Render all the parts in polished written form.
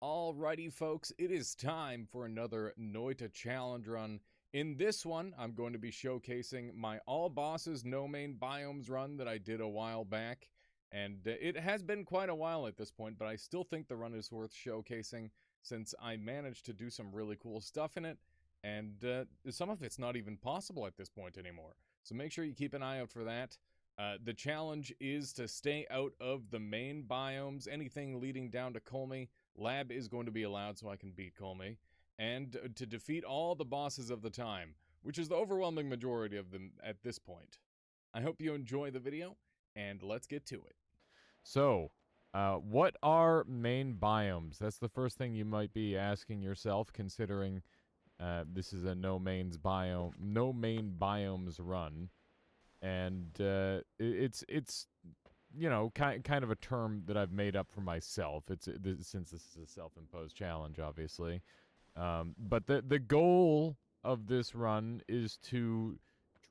Alrighty, folks, it is time for another Noita challenge run. In this one, I'm going to be showcasing my all bosses no main biomes run that I did a while back. And it has been quite a while at this point, but I still think the run is worth showcasing since I managed to do some really cool stuff in it. And some of it's not even possible at this point anymore. So make sure you keep an eye out for that. The challenge is to stay out of the main biomes, anything leading down to Colmy. Lab is going to be allowed so I can beat Colmy, and to defeat all the bosses of the time, which is the overwhelming majority of them at this point. I hope you enjoy the video, and let's get to it. So, what are main biomes? That's the first thing you might be asking yourself, considering this is a no main biomes run, and it's you know, kind of a term that I've made up for myself. Since this is a self-imposed challenge, obviously. But the goal of this run is to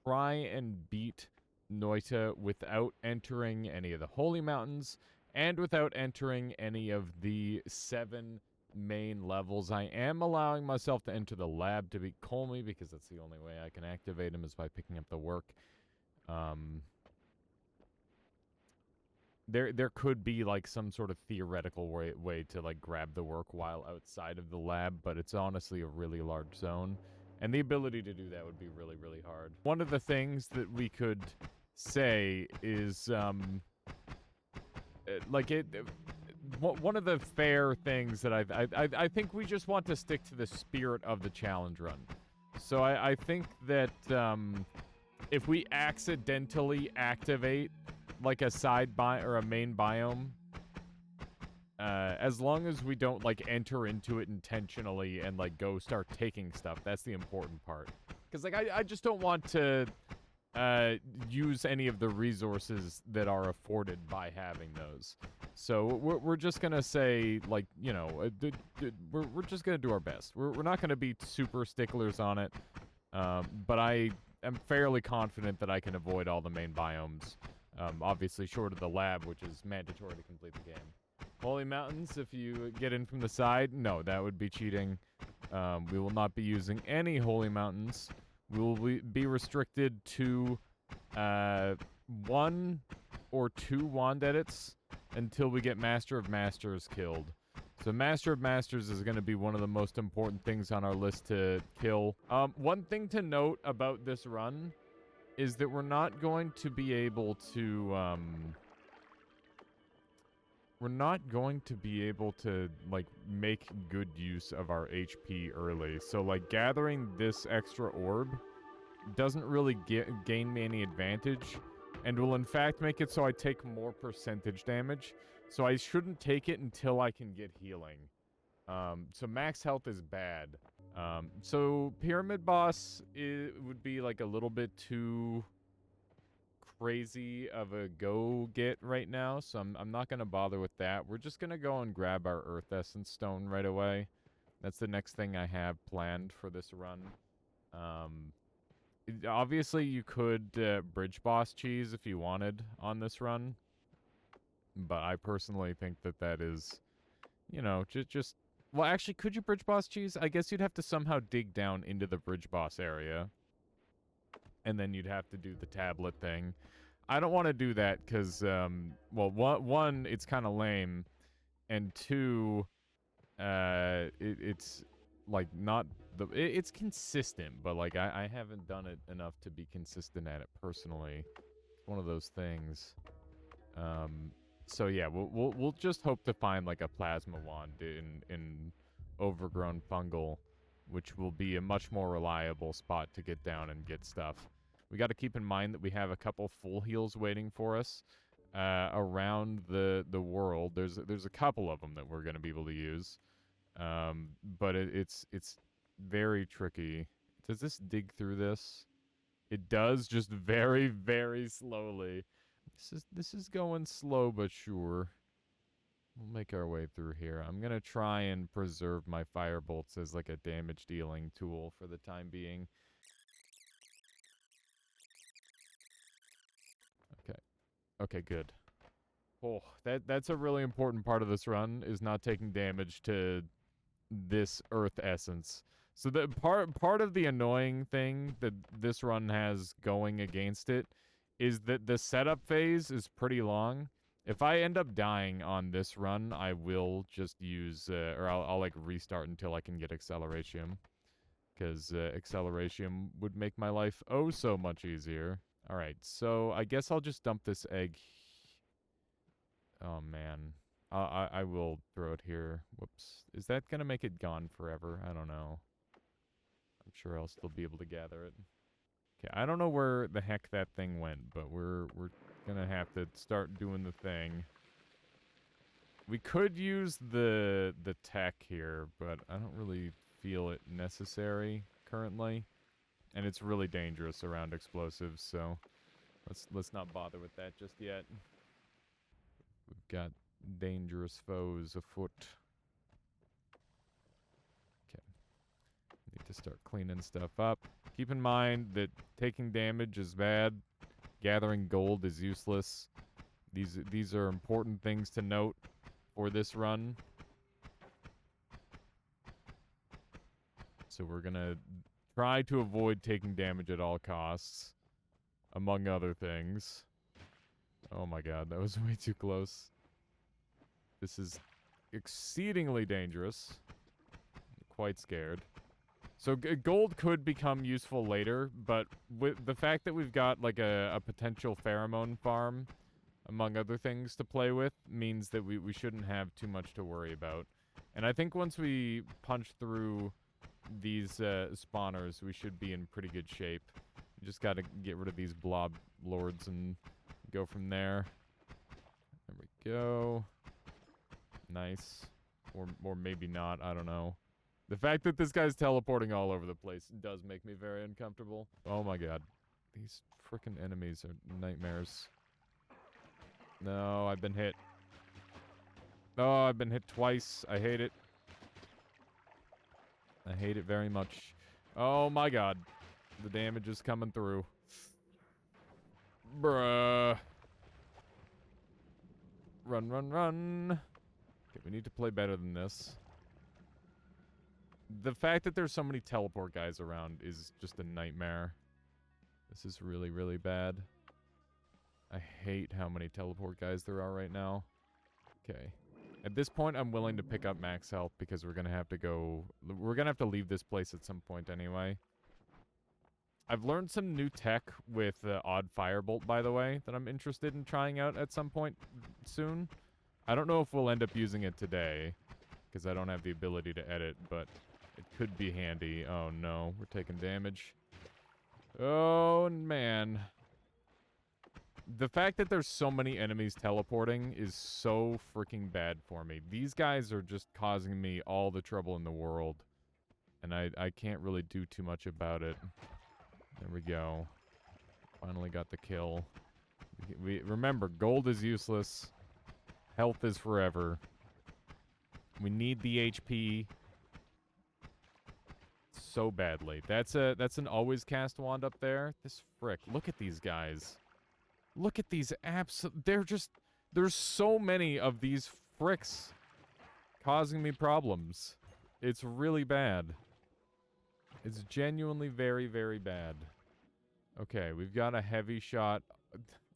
try and beat Noita without entering any of the holy mountains and without entering any of the 7 main levels. I am allowing myself to enter the lab to beat Colmy because that's the only way I can activate him is by picking up the work. There could be like some sort of theoretical way to like grab the work while outside of the lab, but it's honestly a really large zone, and the ability to do that would be really, really hard. One of the things that we could say is one of the fair things that I think we just want to stick to the spirit of the challenge run. So I think that if we accidentally activate like a side or a main biome, as long as we don't like enter into it intentionally and like go start taking stuff, that's the important part. Because like I just don't want to use any of the resources that are afforded by having those. So we're just gonna say, like, you know, we're just gonna do our best. We're not gonna be super sticklers on it, but I am fairly confident that I can avoid all the main biomes. Obviously short of the lab, which is mandatory to complete the game. Holy Mountains, if you get in from the side, no, that would be cheating. We will not be using any Holy Mountains. We will be restricted to 1 or 2 wand edits until we get Master of Masters killed. So Master of Masters is going to be one of the most important things on our list to kill. One thing to note about this run is that we're not going to be able to, like, make good use of our HP early. So, like, gathering this extra orb doesn't really gain me any advantage, and will, in fact, make it so I take more percentage damage. So I shouldn't take it until I can get healing. So max health is bad. So Pyramid Boss would be like a little bit too crazy of a go-get right now, so I'm not going to bother with that. We're just going to go and grab our Earth Essence Stone right away. That's the next thing I have planned for this run. Obviously, you could Bridge Boss Cheese if you wanted on this run, but I personally think that is, you know, just... Well, actually, could you Bridge Boss Cheese? I guess you'd have to somehow dig down into the Bridge Boss area, and then you'd have to do the tablet thing. I don't want to do that because, well, one, it's kind of lame, and 2, it's like not the... It's consistent, but like I haven't done it enough to be consistent at it personally. It's one of those things. So yeah, we'll just hope to find like a plasma wand in overgrown fungal, which will be a much more reliable spot to get down and get stuff. We got to keep in mind that we have a couple full heals waiting for us around the world. There's a couple of them that we're gonna be able to use, but it's very tricky. Does this dig through this? It does, just very, very slowly. This is going slow but sure. We'll make our way through here. I'm gonna try and preserve my fire bolts as like a damage dealing tool for the time being. Okay. Okay, good. Oh, that's a really important part of this run, is not taking damage to this earth essence. So the part of the annoying thing that this run has going against it is that the setup phase is pretty long. If I end up dying on this run, I will just use or I'll like restart until I can get acceleration, because acceleration would make my life oh so much easier. All right, so I guess I'll just dump this egg. Oh man, I will throw it here. Whoops. Is that gonna make it gone forever? I don't know. I'm sure I'll still be able to gather it. Okay, I don't know where the heck that thing went, but we're gonna have to start doing the thing. We could use the tech here, but I don't really feel it necessary currently, and it's really dangerous around explosives, so let's not bother with that just yet. We've got dangerous foes afoot. Okay. Need to start cleaning stuff up. Keep in mind that taking damage is bad. Gathering gold is useless. These are important things to note for this run. So we're gonna try to avoid taking damage at all costs, among other things. Oh my god, that was way too close. This is exceedingly dangerous. I'm quite scared. So gold could become useful later, but with the fact that we've got like a potential pheromone farm, among other things to play with, means that we shouldn't have too much to worry about. And I think once we punch through these spawners, we should be in pretty good shape. We just gotta get rid of these blob lords and go from there. There we go. Nice. Or maybe not, I don't know. The fact that this guy's teleporting all over the place does make me very uncomfortable. Oh my god. These frickin' enemies are nightmares. No, I've been hit. Oh, I've been hit twice. I hate it. I hate it very much. Oh my god. The damage is coming through. Bruh. Run, run, run. Okay, we need to play better than this. The fact that there's so many teleport guys around is just a nightmare. This is really, really bad. I hate how many teleport guys there are right now. Okay. At this point, I'm willing to pick up max health because we're gonna have to go... We're gonna have to leave this place at some point anyway. I've learned some new tech with Odd Firebolt, by the way, that I'm interested in trying out at some point soon. I don't know if we'll end up using it today, because I don't have the ability to edit, but it could be handy. Oh no, we're taking damage. Oh man. The fact that there's so many enemies teleporting is so freaking bad for me. These guys are just causing me all the trouble in the world. And I can't really do too much about it. There we go. Finally got the kill. We remember, gold is useless. Health is forever. We need the HP so badly. That's an always cast wand up there. This frick. Look at these guys. Look at these there's so many of these fricks causing me problems. It's really bad. It's genuinely very, very bad. Okay, we've got a heavy shot.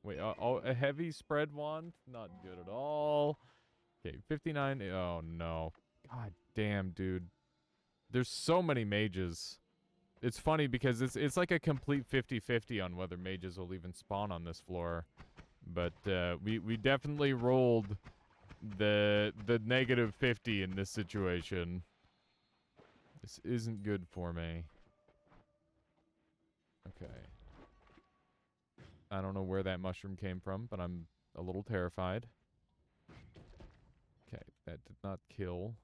Wait, a heavy spread wand? Not good at all. Okay, 59. Oh, no. God damn, dude. There's so many mages. It's funny because it's like a complete 50-50 on whether mages will even spawn on this floor. But we definitely rolled the negative 50 in this situation. This isn't good for me. Okay. I don't know where that mushroom came from, but I'm a little terrified. Okay, that did not kill.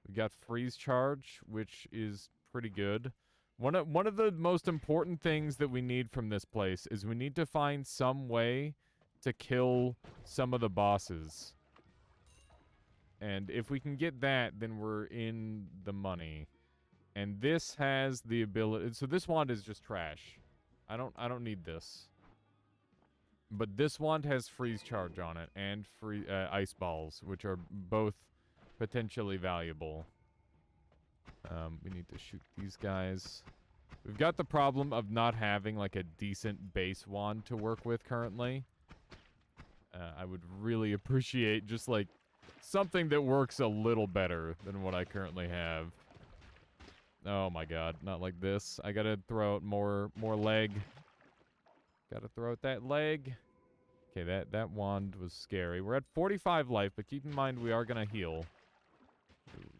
We got freeze charge, which is pretty good. One of the most important things that we need from this place is we need to find some way to kill some of the bosses. And if we can get that, then we're in the money. And this has the ability... So this wand is just trash. I don't need this. But this wand has freeze charge on it and free ice balls, which are both potentially valuable. We need to shoot these guys. We've got the problem of not having like a decent base wand to work with currently. I would really appreciate just like something that works a little better than what I currently have. Oh my god, not like this. I gotta throw out more leg. Gotta throw out that leg. Okay, that wand was scary. We're at 45 life, but keep in mind we are gonna heal.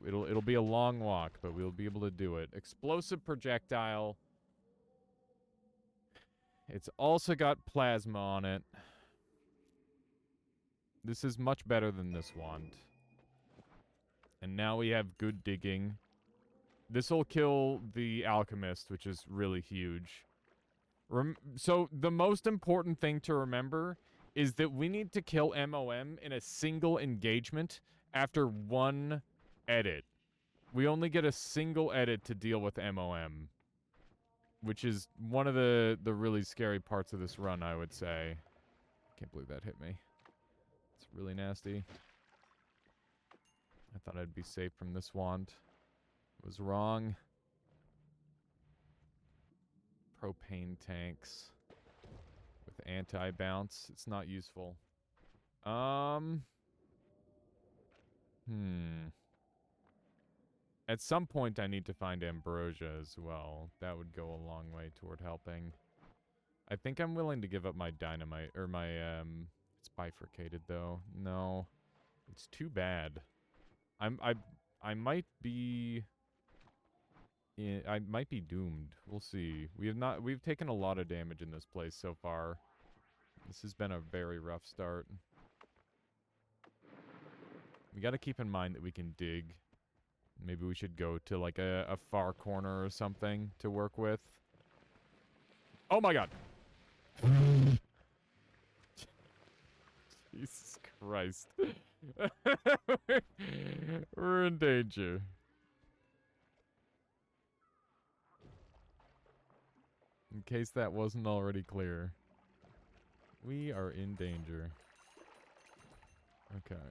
It'll be a long walk, but we'll be able to do it. Explosive projectile. It's also got plasma on it. This is much better than this wand. And now we have good digging. This will kill the Alchemist, which is really huge. So the most important thing to remember is that we need to kill MOM in a single engagement after one edit. We only get a single edit to deal with MOM, which is one of the really scary parts of this run, I would say. Can't believe that hit me. It's really nasty. I thought I'd be safe from this wand. Was wrong. Propane tanks with anti-bounce. It's not useful. At some point, I need to find ambrosia as well. That would go a long way toward helping. I think I'm willing to give up my dynamite, or my, it's bifurcated, though. No. It's too bad. I might be... I might be doomed. We'll see. We've taken a lot of damage in this place so far. This has been a very rough start. We gotta keep in mind that we can dig. Maybe we should go to like a far corner or something to work with. Oh my god! Jesus Christ. We're in danger. In case that wasn't already clear. We are in danger. Okay.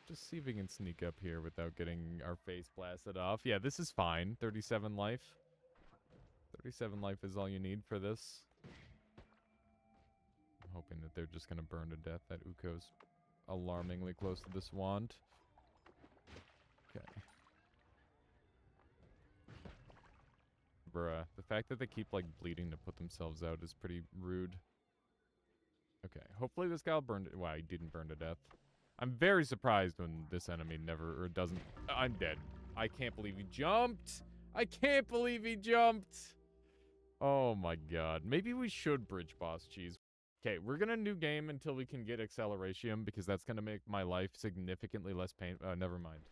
Just see if we can sneak up here without getting our face blasted off. Yeah, this is fine. 37 life. 37 life is all you need for this. I'm hoping that they're just gonna burn to death. That Uko's alarmingly close to this wand. Okay. Bruh. The fact that they keep, like, bleeding to put themselves out is pretty rude. Okay. Hopefully this guy will burn to... Wow, he didn't burn to death. I'm very surprised when this enemy never... Or doesn't... I'm dead. I can't believe he jumped! I can't believe he jumped! Oh my god. Maybe we should bridge boss cheese. Okay, we're gonna new game until we can get acceleration, because that's gonna make my life significantly less pain... never mind.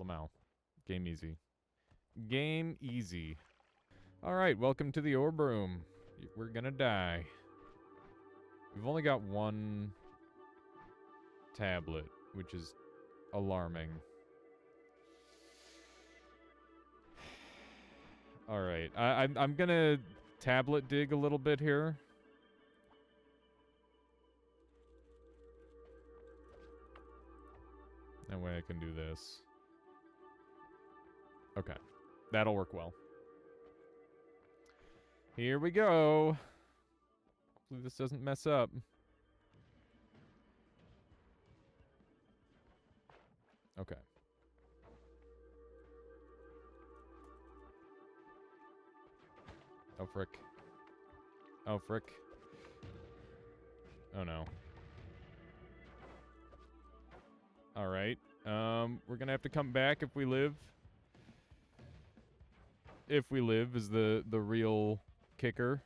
Lamau. Game easy. Game easy. Alright, welcome to the orb room. We're gonna die. We've only got one tablet, which is alarming. Alright, I'm gonna tablet dig a little bit here. That way I can do this. Okay, that'll work well. Here we go. Hopefully this doesn't mess up. Okay. Oh, frick. Oh, frick. Oh, no. Alright. We're gonna have to come back if we live. If we live is the real kicker.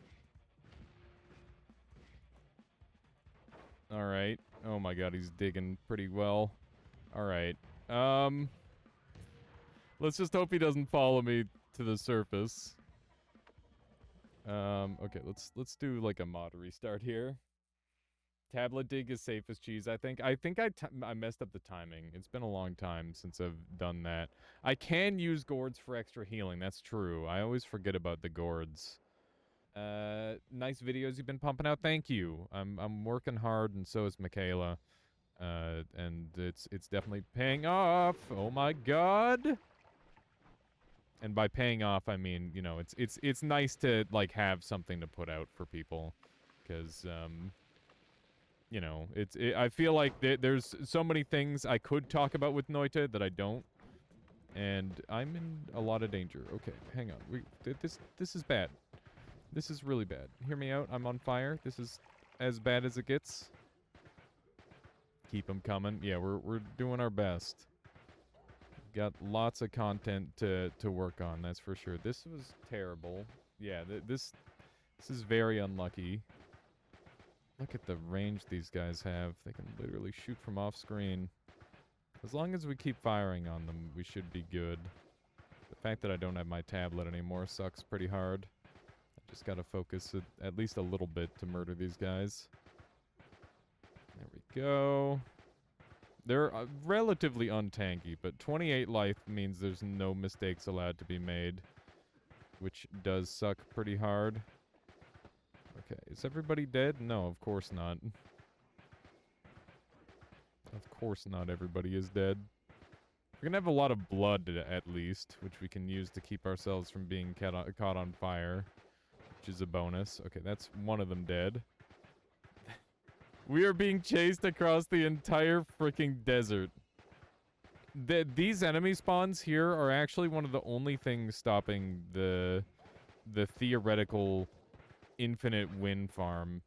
Alright. Oh my god, he's digging pretty well. Alright. Let's just hope he doesn't follow me to the surface. Okay, let's do like a mod restart here. Tablet dig is safe as cheese, I think. I messed up the timing. It's been a long time since I've done that. I can use gourds for extra healing, that's true. I always forget about the gourds. Nice videos you've been pumping out. Thank you. I'm working hard, and so is Michaela. And it's definitely paying off. Oh my god. And by paying off, I mean, you know, it's nice to like have something to put out for people, because you know, I feel like there's so many things I could talk about with Noita that I don't, and I'm in a lot of danger. Okay, hang on. This is bad. This is really bad. Hear me out. I'm on fire. This is as bad as it gets. Keep them coming. Yeah, we're doing our best. Got lots of content to work on, that's for sure. This was terrible. Yeah, this is very unlucky. Look at the range these guys have. They can literally shoot from off screen. As long as we keep firing on them, we should be good. The fact that I don't have my tablet anymore sucks pretty hard. I just gotta focus at least a little bit to murder these guys. There we go. They're relatively untanky, but 28 life means there's no mistakes allowed to be made, which does suck pretty hard. Okay, is everybody dead? No, of course not. Of course not everybody is dead. We're gonna have a lot of blood at least, which we can use to keep ourselves from being caught on fire, which is a bonus. Okay, that's one of them dead. We are being chased across the entire freaking desert. These enemy spawns here are actually one of the only things stopping the theoretical infinite win farm,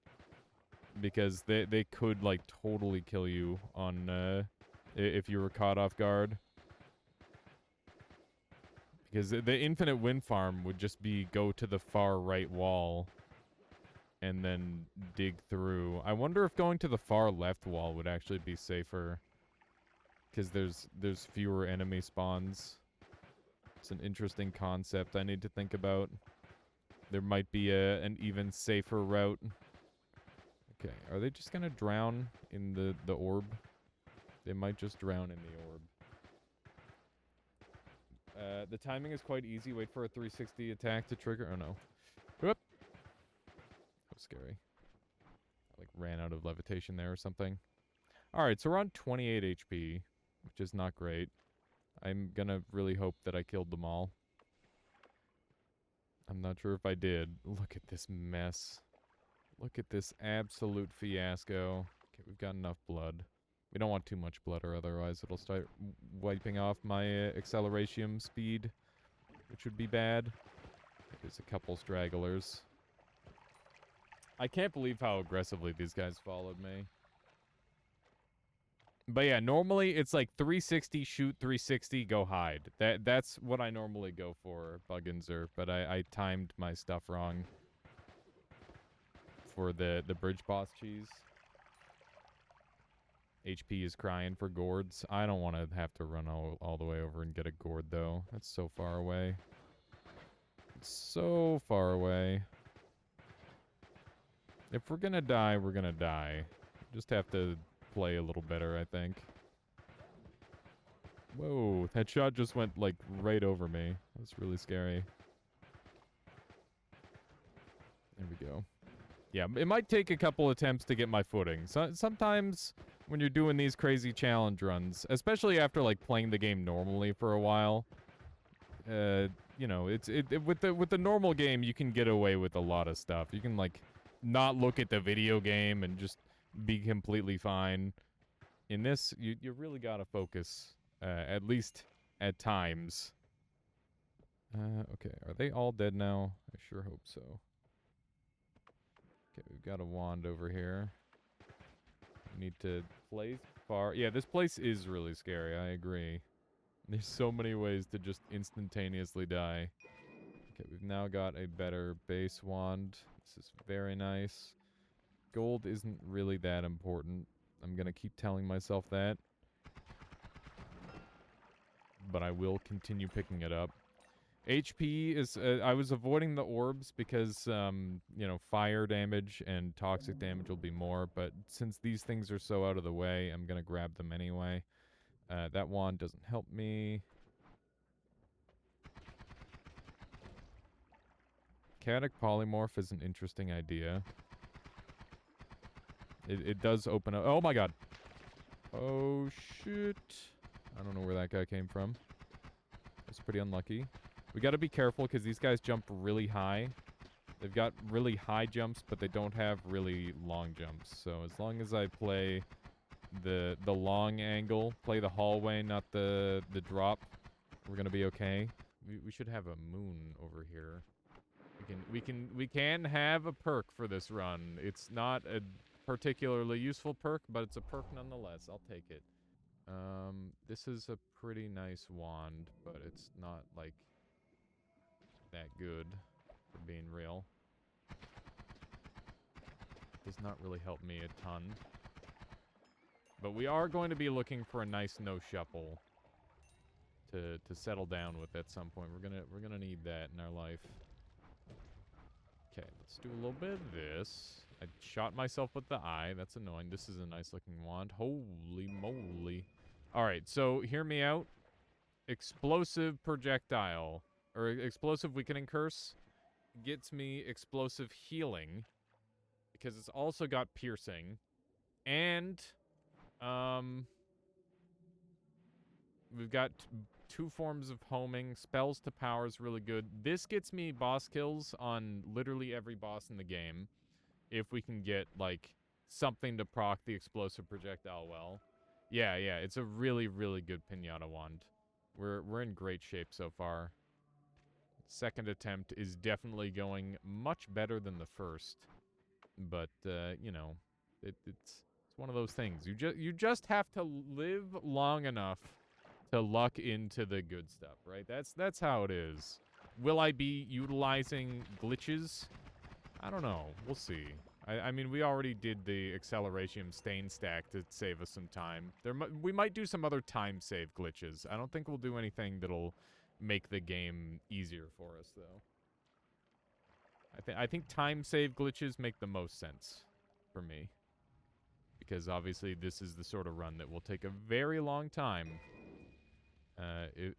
because they could like totally kill you on if you were caught off guard. Because the infinite win farm would just be go to the far right wall and then dig through. I wonder if going to the far left wall would actually be safer, because there's fewer enemy spawns. It's an interesting concept I need to think about. There might be an even safer route. Okay, are they just gonna drown in the orb? They might just drown in the orb. The timing is quite easy. Wait for a 360 attack to trigger. Oh no. Whoop. That was scary. I like ran out of levitation there or something. Alright, so we're on 28 HP, which is not great. I'm gonna really hope that I killed them all. I'm not sure if I did. Look at this mess. Look at this absolute fiasco. Okay, we've got enough blood. We don't want too much blood, or otherwise it'll start wiping off my acceleration speed, which would be bad. Okay, there's a couple stragglers. I can't believe how aggressively these guys followed me. But yeah, normally it's like 360, shoot, 360, go hide. That's what I normally go for, Bugginzer, but I timed my stuff wrong for the bridge boss cheese. HP is crying for gourds. I don't want to have to run all the way over and get a gourd, though. That's so far away. It's so far away. If we're gonna die, we're gonna die. Just have to play a little better, I think. Whoa, that shot just went, like, right over me. That's really scary. There we go. Yeah, it might take a couple attempts to get my footing. So, sometimes when you're doing these crazy challenge runs, especially after, like, playing the game normally for a while, you know, with the normal game, you can get away with a lot of stuff. You can, like, not look at the video game and just be completely fine. In this, you really gotta focus, at least at times. Okay, are they all dead now? I sure hope so. Okay, we've got a wand over here. We need to place far. Yeah, this place is really scary, I agree. There's so many ways to just instantaneously die. Okay, we've now got a better base wand. This is very nice. Gold isn't really that important. I'm gonna keep telling myself that. But I will continue picking it up. HP is... I was avoiding the orbs because, you know, fire damage and toxic damage will be more. But since these things are so out of the way, I'm gonna grab them anyway. That wand doesn't help me. Mechanic polymorph is an interesting idea. It does open up. Oh my god. Oh shit. I don't know where that guy came from. That's pretty unlucky. We got to be careful because these guys jump really high. They've got really high jumps, but they don't have really long jumps. So as long as I play the long angle, play the hallway, not the drop, we're gonna be okay. We should have a moon over here. We can have a perk for this run. It's not a particularly useful perk, but it's a perk nonetheless. I'll take it. This is a pretty nice wand, but it's not like that good, for being real. Does not really help me a ton. But we are going to be looking for a nice no shuffle to settle down with at some point. We're gonna need that in our life. Okay, let's do a little bit of this. I shot myself with the eye. That's annoying. This is a nice looking wand. Holy moly. Alright, so hear me out. Explosive projectile. Or explosive weakening curse gets me explosive healing. Because it's also got piercing. And, we've got two forms of homing. Spells to power is really good. This gets me boss kills on literally every boss in the game. If we can get, like, something to proc the explosive projectile well. Yeah, it's a really, really good pinata wand. We're in great shape so far. Second attempt is definitely going much better than the first. But, you know, it's one of those things. You just have to live long enough to luck into the good stuff, right? That's how it is. Will I be utilizing glitches? I don't know. We'll see. I mean, we already did the Acceleratium stain stack to save us some time. We might do some other time save glitches. I don't think we'll do anything that'll make the game easier for us, though. I think time save glitches make the most sense for me. Because obviously this is the sort of run that will take a very long time.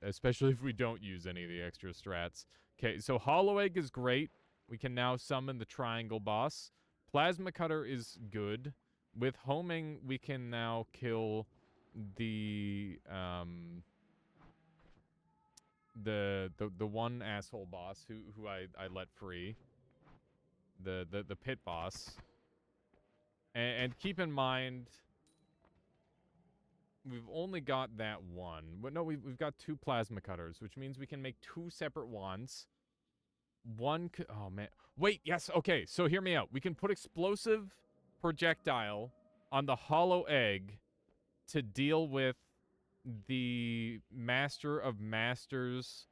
Especially if we don't use any of the extra strats. Okay, so Hollow Egg is great. We can now summon the triangle boss. Plasma Cutter is good. With homing, we can now kill the one asshole boss who I let free. The pit boss. And keep in mind, we've only got that one. But no, we've got two plasma cutters, which means we can make two separate wands. One could... Oh, man. Wait, yes, okay, so hear me out. We can put explosive projectile on the hollow egg to deal with the Master of Masters,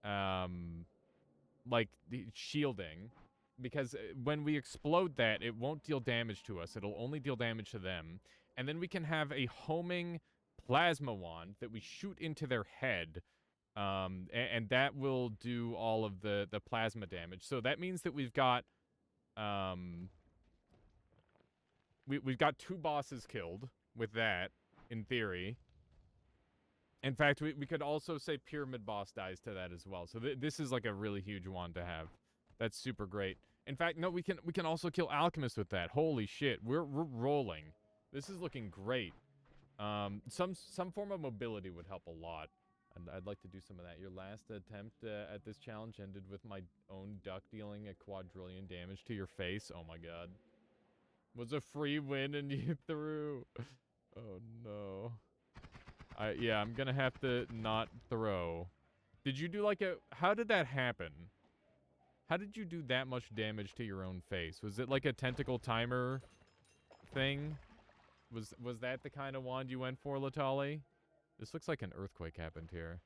like, the shielding. Because when we explode that, it won't deal damage to us. It'll only deal damage to them. And then we can have a homing plasma wand that we shoot into their head. And that will do all of the plasma damage. So that means that we've got... we've got two bosses killed with that, in theory. In fact, we could also say Pyramid Boss dies to that as well. So this is like a really huge wand to have. That's super great. In fact, no, we can also kill Alchemist with that. Holy shit, we're rolling. This is looking great. Some form of mobility would help a lot. And I'd like to do some of that. Your last attempt at this challenge ended with my own duck dealing a quadrillion damage to your face. Oh my god. Was a free win and you threw. Oh no. Yeah, I'm gonna have to not throw. Did you do like a... How did that happen? How did you do that much damage to your own face? Was it like a tentacle timer thing? Was that the kind of wand you went for, Latali? This looks like an earthquake happened here.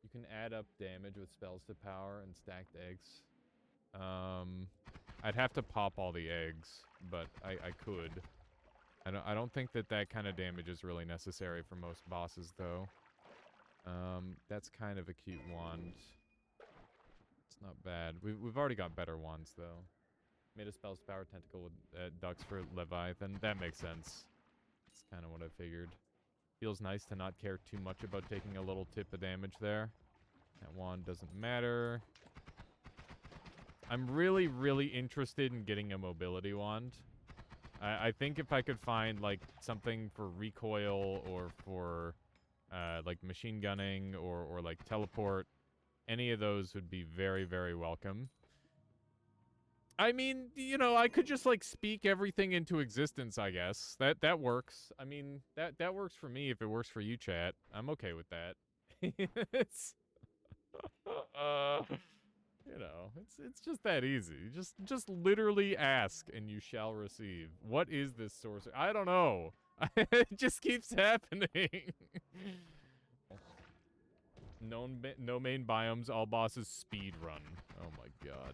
You can add up damage with spells to power and stacked eggs. I'd have to pop all the eggs, but I could. I don't think that kind of damage is really necessary for most bosses, though. That's kind of a cute wand. It's not bad. We've already got better wands, though. Made a spells power tentacle with ducks for Leviathan. That makes sense. That's kind of what I figured. Feels nice to not care too much about taking a little tip of damage there. That wand doesn't matter. I'm really, really interested in getting a mobility wand. I think if I could find, like, something for recoil or for, like, machine gunning or like, teleport, any of those would be very, very welcome. I mean, you know, I could just, like, speak everything into existence, I guess. That works. I mean, that works for me if it works for you, chat. I'm okay with that. It's... you know, it's just that easy. Just literally ask and you shall receive. What is this sorcery? I don't know. It just keeps happening. No main biomes, all bosses speed run. Oh my god.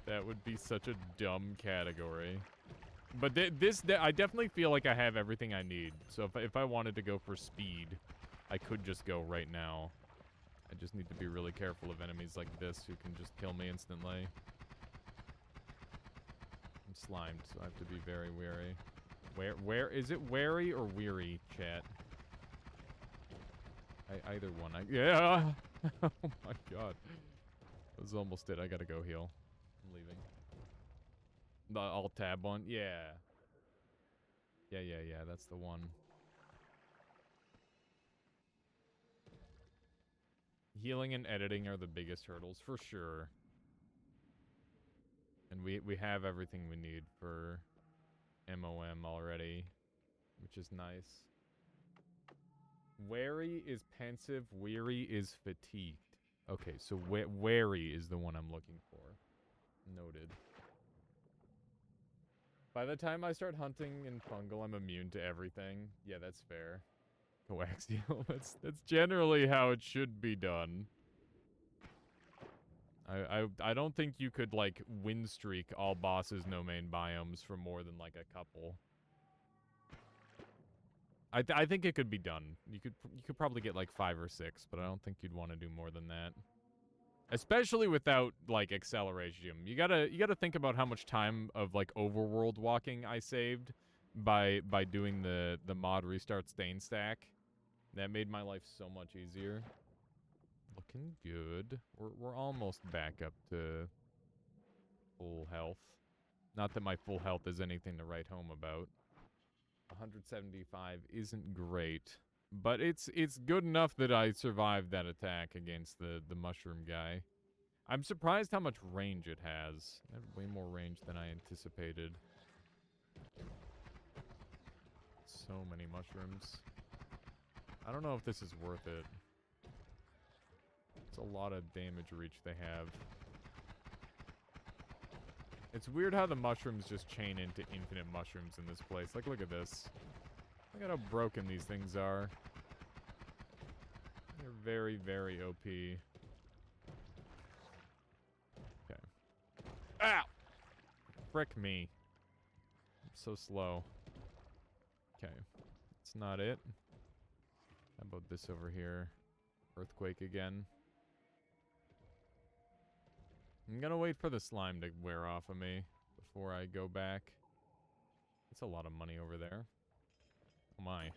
That would be such a dumb category. But I definitely feel like I have everything I need. So if I wanted to go for speed, I could just go right now. I just need to be really careful of enemies like this who can just kill me instantly. I'm slimed, so I have to be very wary. Where is it wary or weary, chat? Either one. Yeah! Oh my god. That was almost it. I gotta go heal. I'm leaving. The alt tab one? Yeah. Yeah, that's the one. Healing and editing are the biggest hurdles, for sure. And we have everything we need for MOM already, which is nice. Wary is pensive, weary is fatigued. Okay, so wary is the one I'm looking for. Noted. By the time I start hunting in fungal, I'm immune to everything. Yeah, that's fair. Coaxial. That's generally how it should be done. I don't think you could, like, win streak all bosses no main biomes for more than, like, a couple. I think it could be done. You could probably get, like, 5 or 6, but I don't think you'd want to do more than that. Especially without, like, acceleration. You gotta think about how much time of, like, overworld walking I saved by doing the mod restart stain stack. That made my life so much easier. Looking good. We're almost back up to full health. Not that my full health is anything to write home about. 175 isn't great, but it's good enough that I survived that attack against the mushroom guy. I'm surprised how much range it has. It had way more range than I anticipated. So many mushrooms. I don't know if this is worth it. It's a lot of damage reach they have. It's weird how the mushrooms just chain into infinite mushrooms in this place. Like, look at this. Look at how broken these things are. They're very, very OP. Okay. Ow! Frick me. I'm so slow. Okay. That's not it. How about this over here? Earthquake again. I'm gonna wait for the slime to wear off of me before I go back. It's a lot of money over there. Oh my.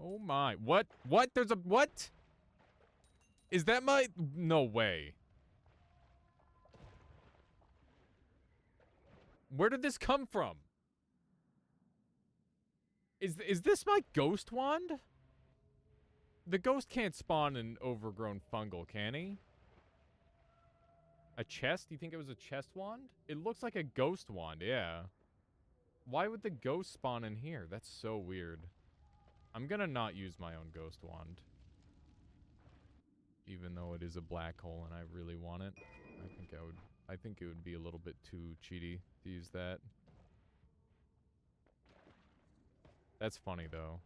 Oh my. What? What? There's a... What? Is that my... No way. Where did this come from? Is this my ghost wand? The ghost can't spawn an overgrown fungal, can he? A chest? You think it was a chest wand? It looks like a ghost wand, yeah. Why would the ghost spawn in here? That's so weird. I'm gonna not use my own ghost wand. Even though it is a black hole and I really want it. I think it would be a little bit too cheaty to use that. That's funny though.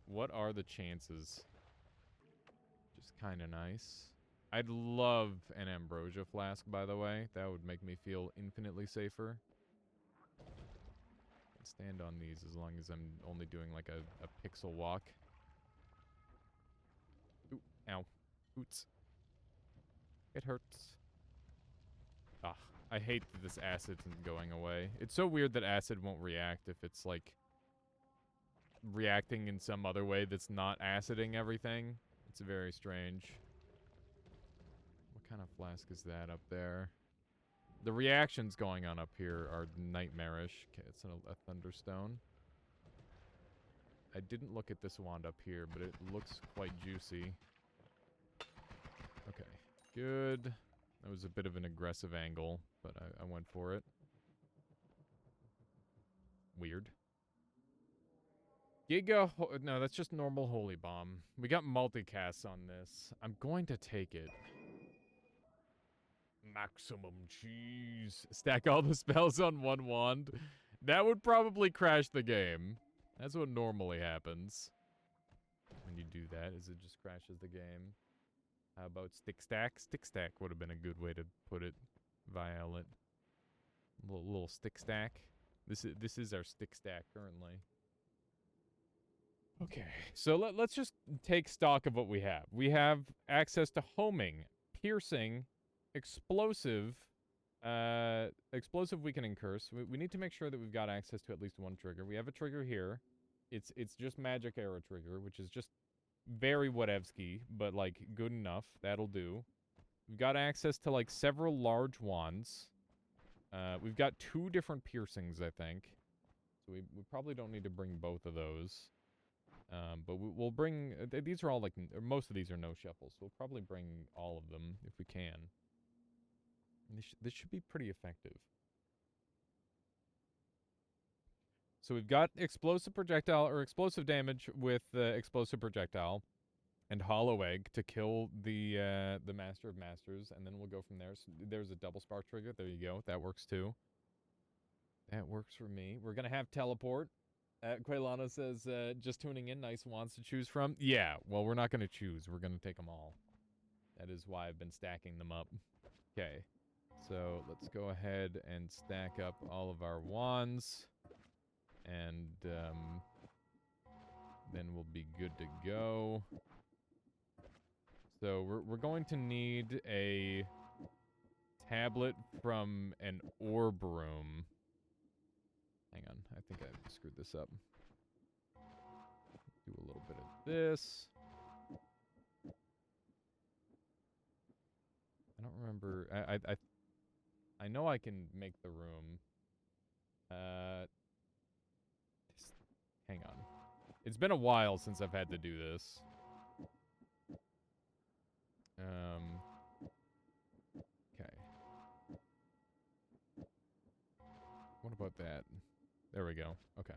What are the chances? Just kinda nice. I'd love an ambrosia flask, by the way. That would make me feel infinitely safer. I can stand on these as long as I'm only doing like a pixel walk. Ooh, ow. Oots. It hurts. Ah, I hate that this acid isn't going away. It's so weird that acid won't react if it's like reacting in some other way that's not aciding everything. It's very strange. kind of flask is that up there? The reactions going on up here are nightmarish. Okay, it's a Thunderstone. I didn't look at this wand up here, but it looks quite juicy. Okay, good. That was a bit of an aggressive angle, but I went for it. Weird. Giga... No, that's just normal Holy Bomb. We got multicasts on this. I'm going to take it. Maximum cheese. Stack all the spells on one wand. That would probably crash the game. That's what normally happens when you do that, is it just crashes the game. How about stick stack? Stick stack would have been a good way to put it, Violet. Little stick stack. This is our stick stack currently. Okay, so let's just take stock of what we have. We have access to homing, piercing, explosive. Explosive we can incur. So we need to make sure that we've got access to at least one trigger. We have a trigger here. It's just magic arrow trigger, which is just very whatevsky, but like good enough. That'll do. We've got access to like several large wands. We've got 2 different piercings, I think. So we probably don't need to bring both of those. But we'll bring... these are all like... most of these are no shuffles. So we'll probably bring all of them if we can. This should be pretty effective. So we've got explosive projectile or explosive damage with explosive projectile and hollow egg to kill the Master of Masters, and then we'll go from there. So there's a double spark trigger. There you go. That works too. That works for me. We're gonna have teleport. Quaylana says, just tuning in, nice wands to choose from. Yeah, well, we're not gonna choose. We're gonna take them all. That is why I've been stacking them up. Okay, so let's go ahead and stack up all of our wands. And then we'll be good to go. So we're going to need a tablet from an orb room. Hang on, I think I screwed this up. Do a little bit of this. I don't remember. I know I can make the room. Hang on. It's been a while since I've had to do this. Okay. What about that? There we go. Okay.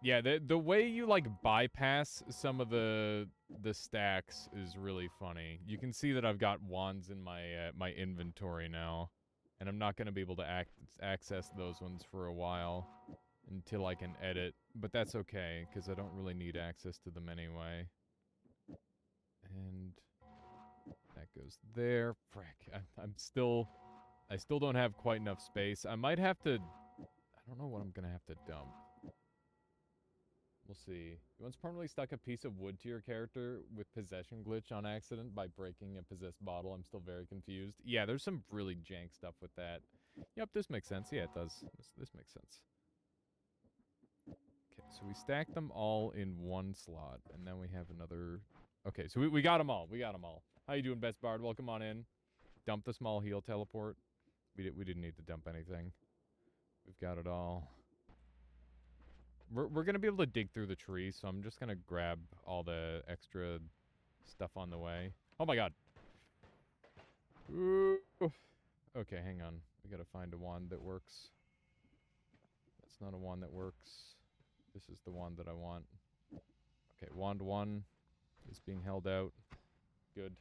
Yeah, the way you like bypass some of the stacks is really funny. You can see that I've got wands in my my inventory now, and I'm not going to be able to access those ones for a while until I can edit, but that's okay because I don't really need access to them anyway. And that goes there. Frick, I still don't have quite enough space. I might have to. I don't know what I'm gonna have to dump. We'll see. You once permanently stuck a piece of wood to your character with possession glitch on accident by breaking a possessed bottle. I'm still very confused. Yeah, there's some really jank stuff with that. Yep, this makes sense. Yeah, it does. This makes sense. Okay, so we stacked them all in one slot, and then we have another... Okay, so we got them all. We got them all. How you doing, Best Bard? Welcome on in. Dump the small heal teleport. We didn't need to dump anything. We've got it all. We're gonna be able to dig through the tree, so I'm just gonna grab all the extra stuff on the way. Oh my god. Ooh. Okay, hang on. We gotta find a wand that works. That's not a wand that works. This is the wand that I want. Okay, wand 1 is being held out. Good.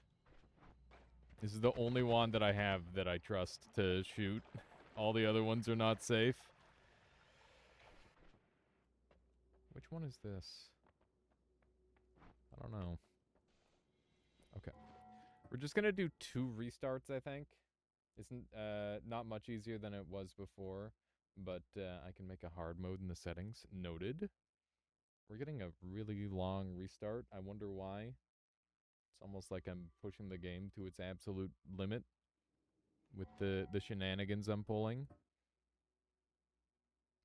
This is the only wand that I have that I trust to shoot. All the other ones are not safe. Which one is this? I don't know. Okay. We're just gonna do 2 restarts, I think. It's not much easier than it was before, but I can make a hard mode in the settings. Noted. We're getting a really long restart. I wonder why. It's almost like I'm pushing the game to its absolute limit with the shenanigans I'm pulling.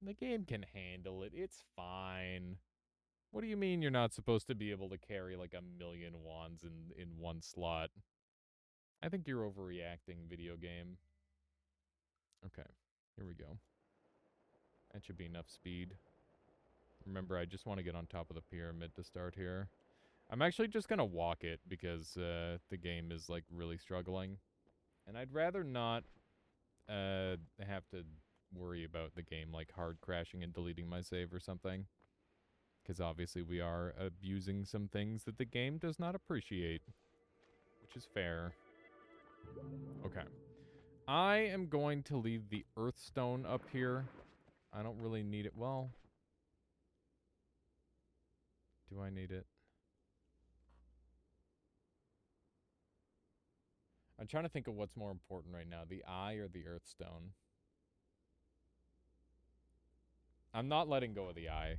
The game can handle it. It's fine. What do you mean you're not supposed to be able to carry like 1,000,000 wands in one slot? I think you're overreacting, video game. Okay, here we go. That should be enough speed. Remember, I just want to get on top of the pyramid to start here. I'm actually just gonna walk it because the game is like really struggling. And I'd rather not have to worry about the game like hard crashing and deleting my save or something. Because obviously we are abusing some things that the game does not appreciate. Which is fair. Okay. I am going to leave the Earthstone up here. I don't really need it. Well, do I need it? I'm trying to think of what's more important right now, the eye or the Earthstone. I'm not letting go of the eye.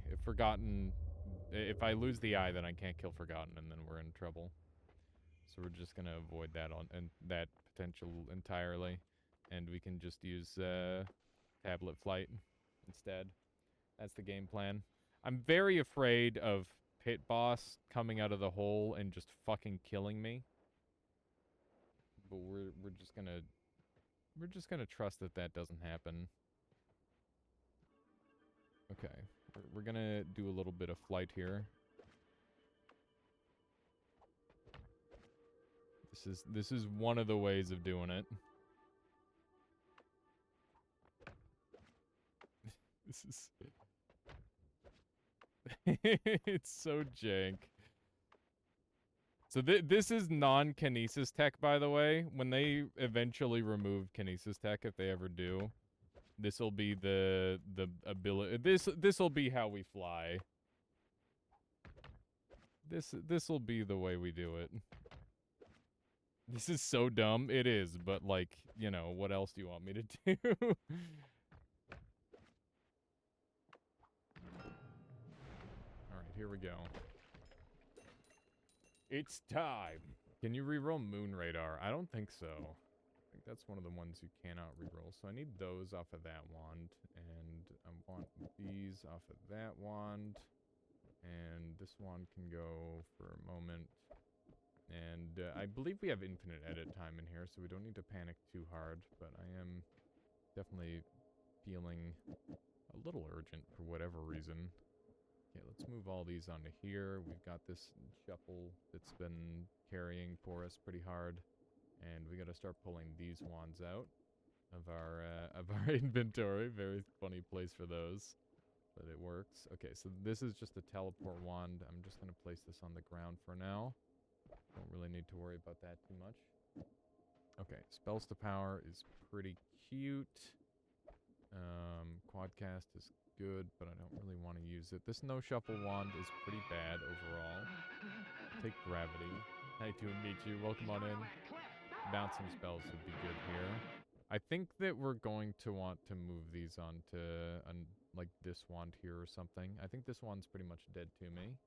If I lose the eye, then I can't kill Forgotten, and then we're in trouble. So we're just gonna avoid that and that potential entirely, and we can just use tablet flight instead. That's the game plan. I'm very afraid of Pit Boss coming out of the hole and just fucking killing me. But we're just gonna trust that that doesn't happen. Okay, we're gonna do a little bit of flight here. This is one of the ways of doing it. This is it's so jank. So this is non-kinesis tech, by the way. When they eventually remove kinesis tech, if they ever do, this will be the ability. This will be how we fly. This will be the way we do it. This is so dumb. It is, but like, you know, what else do you want me to do? Alright, here we go. It's time! Can you reroll Moon Radar? I don't think so. I think that's one of the ones you cannot reroll. So I need those off of that wand, and I want these off of that wand. And this wand can go for a moment. And I believe we have infinite edit time in here, so we don't need to panic too hard. But I am definitely feeling a little urgent for whatever reason. Okay, let's move all these onto here. We've got this shuffle that's been carrying for us pretty hard. And we gotta start pulling these wands out of our inventory. Very funny place for those. But it works. Okay, so this is just a teleport wand. I'm just gonna place this on the ground for now. Don't really need to worry about that too much. Okay, spells to power is pretty cute. Quadcast is good, but I don't really want to use it. This no shuffle wand is pretty bad overall. Take gravity. Hi, Tuamichi. Welcome on in. Bouncing spells would be good here. I think that we're going to want to move these onto like this wand here or something. I think this one's pretty much dead to me.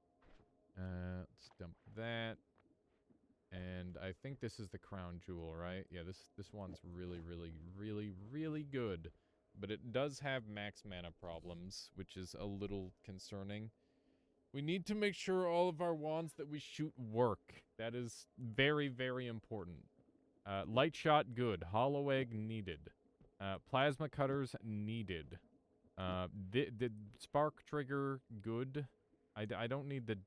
Let's dump that. And I think this is the crown jewel, right? Yeah, this one's really, really, really, really good. But it does have max mana problems, which is a little concerning. We need to make sure all of our wands that we shoot work. That is very, very important. Light shot, good. Hollow egg, needed. Plasma cutters, needed. The spark trigger, good. I don't need the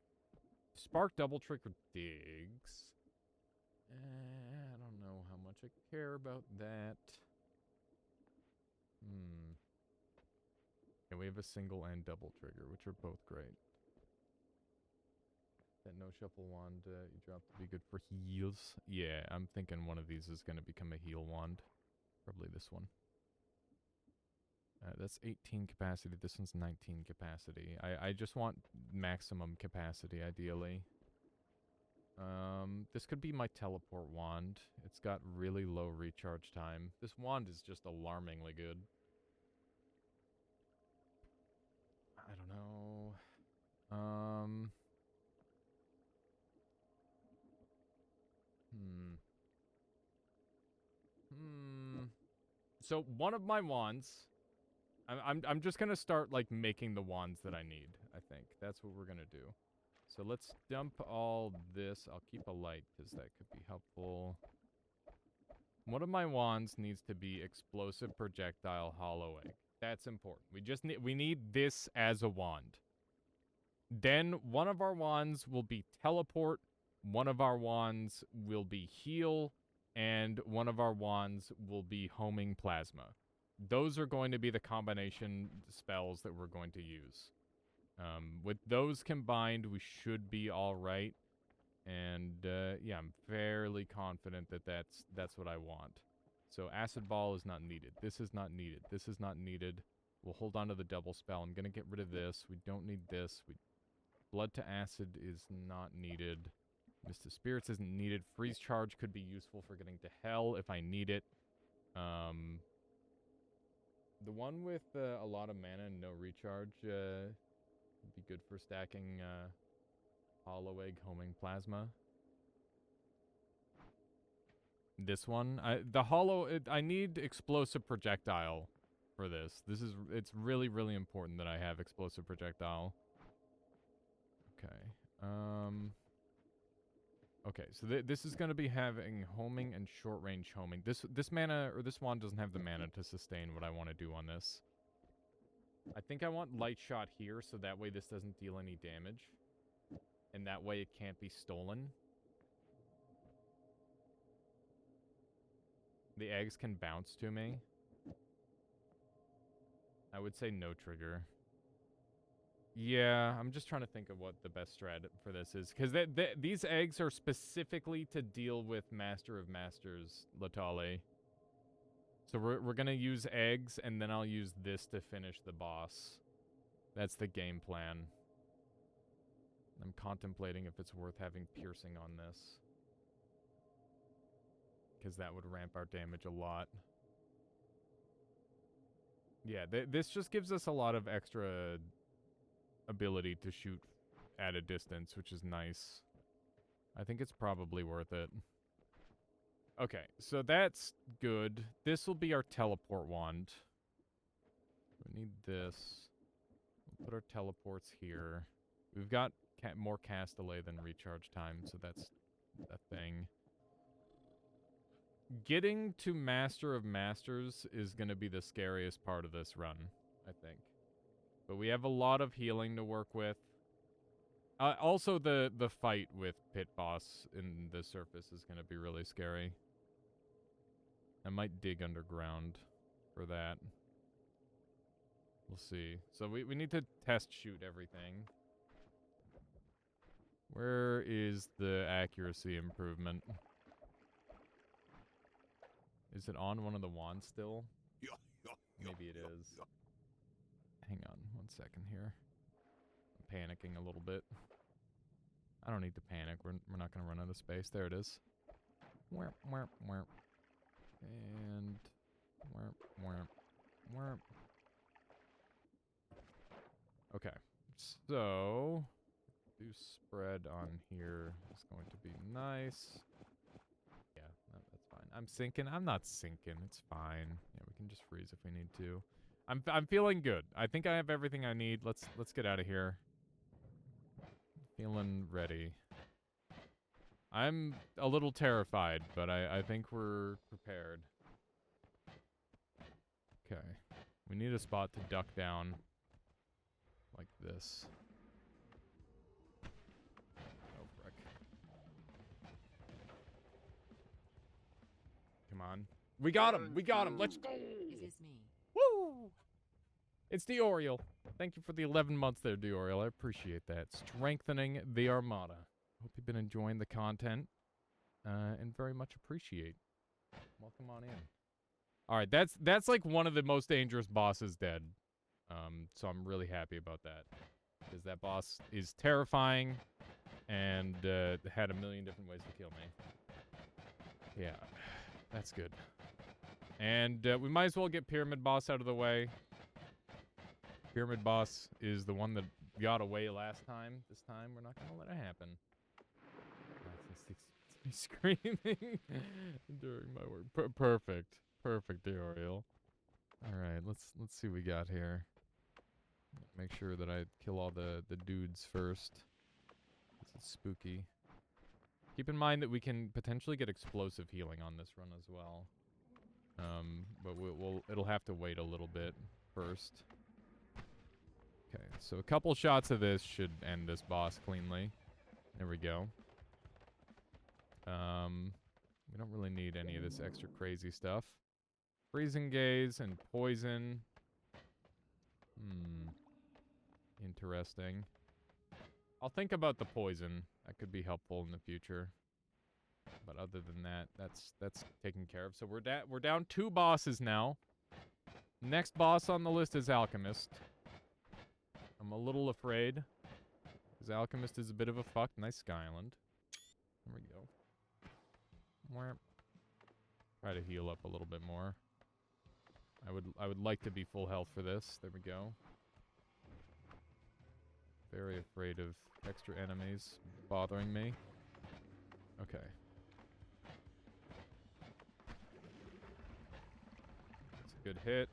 spark double trigger digs. I don't know how much I care about that. And we have a single and double trigger, which are both great. That no shuffle wand you dropped to be good for heals. Yeah, I'm thinking one of these is going to become a heal wand. Probably this one. That's 18 capacity. This one's 19 capacity. I just want maximum capacity, ideally. This could be my teleport wand. It's got really low recharge time. This wand is just alarmingly good. I don't know. So one of my wands, I'm just gonna start like making the wands that I need. I think that's what we're gonna do. So let's dump all this. I'll keep a light because that could be helpful. One of my wands needs to be explosive projectile hollow egg. That's important. We need this as a wand. Then one of our wands will be teleport, one of our wands will be heal, and one of our wands will be homing plasma. Those are going to be the combination spells that we're going to use. With those combined, we should be all right. And yeah, I'm fairly confident that that's what I want. So acid ball is not needed. This is not needed. This is not needed. We'll hold on to the double spell. I'm gonna get rid of this. We don't need this. Blood to acid is not needed. Mist of Spirits isn't needed. Freeze charge could be useful for getting to hell if I need it. The one with a lot of mana and no recharge would be good for stacking hollow egg homing plasma. This one, I need explosive projectile for this. It's really, really important that I have explosive projectile. Okay. Okay, so this is going to be having homing and short range homing. This mana, or this wand doesn't have the mana to sustain what I want to do on this. I think I want light shot here, so that way this doesn't deal any damage. And that way it can't be stolen. The eggs can bounce to me. I would say no trigger. Yeah, I'm just trying to think of what the best strat for this is. Because these eggs are specifically to deal with Master of Masters, Latale. So we're going to use eggs, and then I'll use this to finish the boss. That's the game plan. I'm contemplating if it's worth having piercing on this. Because that would ramp our damage a lot. Yeah, this just gives us a lot of extra ability to shoot at a distance, which is nice. I think it's probably worth it. Okay, so that's good. This will be our teleport wand. We need this. We'll put our teleports here. We've got more cast delay than recharge time, so that's a thing. Getting to Master of Masters is going to be the scariest part of this run, I think. But we have a lot of healing to work with. Also, the fight with Pit Boss in the surface is going to be really scary. I might dig underground for that. We'll see. So we need to test shoot everything. Where is the accuracy improvement? Is it on one of the wands still? Maybe it is. Hang on 1 second here. I'm panicking a little bit. I don't need to panic. We're not going to run out of space. There it is. Warp, warp, warp. And warp, warp, warp. Okay. So, do spread on here is going to be nice. Yeah, that's fine. I'm sinking. I'm not sinking. It's fine. Yeah, we can just freeze if we need to. I'm feeling good. I think I have everything I need. Let's get out of here. Feeling ready. I'm a little terrified, but I think we're prepared. Okay. We need a spot to duck down. Like this. Oh, frick. Come on. We got him! We got him! Let's go! It is me. Woo! It's Dioriel. Thank you for the 11 months there, Dioriel. I appreciate that. Strengthening the Armada. Hope you've been enjoying the content. And very much appreciate. Welcome on in. Alright, that's like one of the most dangerous bosses dead. So I'm really happy about that. Because that boss is terrifying and had a million different ways to kill me. Yeah, that's good. And we might as well get Pyramid Boss out of the way. Pyramid Boss is the one that got away last time. This time, we're not going to let it happen. It's me screaming during my work. Perfect. Perfect, Dioriel. Alright, let's see what we got here. Make sure that I kill all the dudes first. It's spooky. Keep in mind that we can potentially get explosive healing on this run as well. But it'll have to wait a little bit first. Okay, so a couple shots of this should end this boss cleanly. There we go. We don't really need any of this extra crazy stuff. Freezing gaze and poison. Interesting. I'll think about the poison. That could be helpful in the future. But other than that, that's taken care of. So we're down 2 bosses now. Next boss on the list is Alchemist. I'm a little afraid, because Alchemist is a bit of a fuck. Nice Sky Island. There we go. Try to heal up a little bit more. I would like to be full health for this. There we go. Very afraid of extra enemies bothering me. Okay. That's a good hit.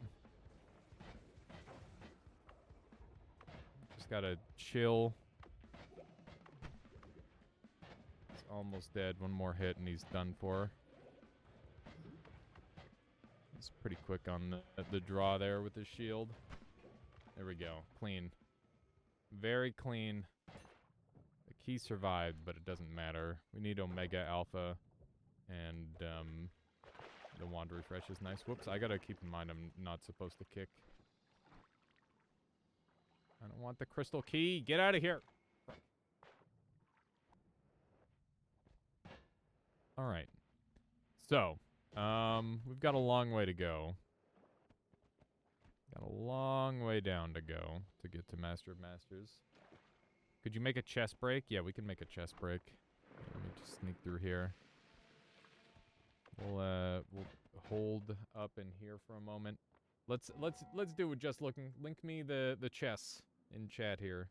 Just gotta chill. He's almost dead. One more hit and he's done for. He's pretty quick on the draw there with his shield. There we go. Clean. Very clean. The key survived, but it doesn't matter. We need Omega Alpha, and the Wand Refresh is nice. Whoops, I gotta keep in mind I'm not supposed to kick. I don't want the crystal key. Get out of here. All right. So, we've got a long way to go. Got a long way down to go to get to Master of Masters. Could you make a chest break? Yeah, we can make a chest break. Let me just sneak through here. We'll hold up in here for a moment. Let's do it just looking. Link me the chests in chat here.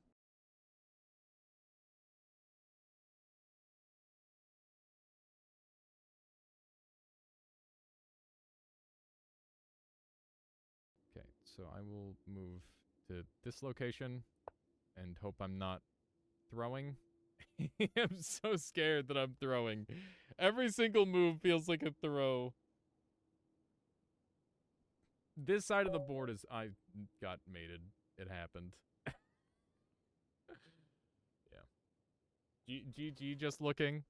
Okay, so I will move to this location and hope I'm not throwing. I'm so scared that I'm throwing. Every single move feels like a throw. This side of the board is... I got mated. It happened. Yeah. GG just looking.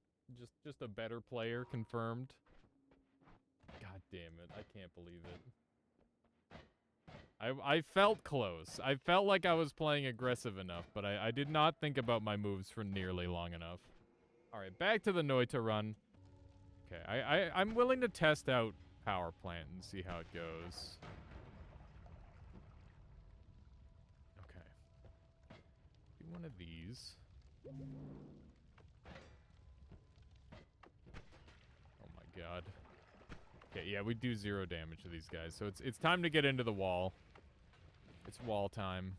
Just a better player confirmed. God damn it. I can't believe it. I felt close. I felt like I was playing aggressive enough, but I did not think about my moves for nearly long enough. Alright, back to the Noita run. Okay, I'm willing to test out Power Plant and see how it goes. Okay. Do one of these. Oh my god. Okay, yeah, we do 0 damage to these guys, so it's time to get into the wall. It's wall time.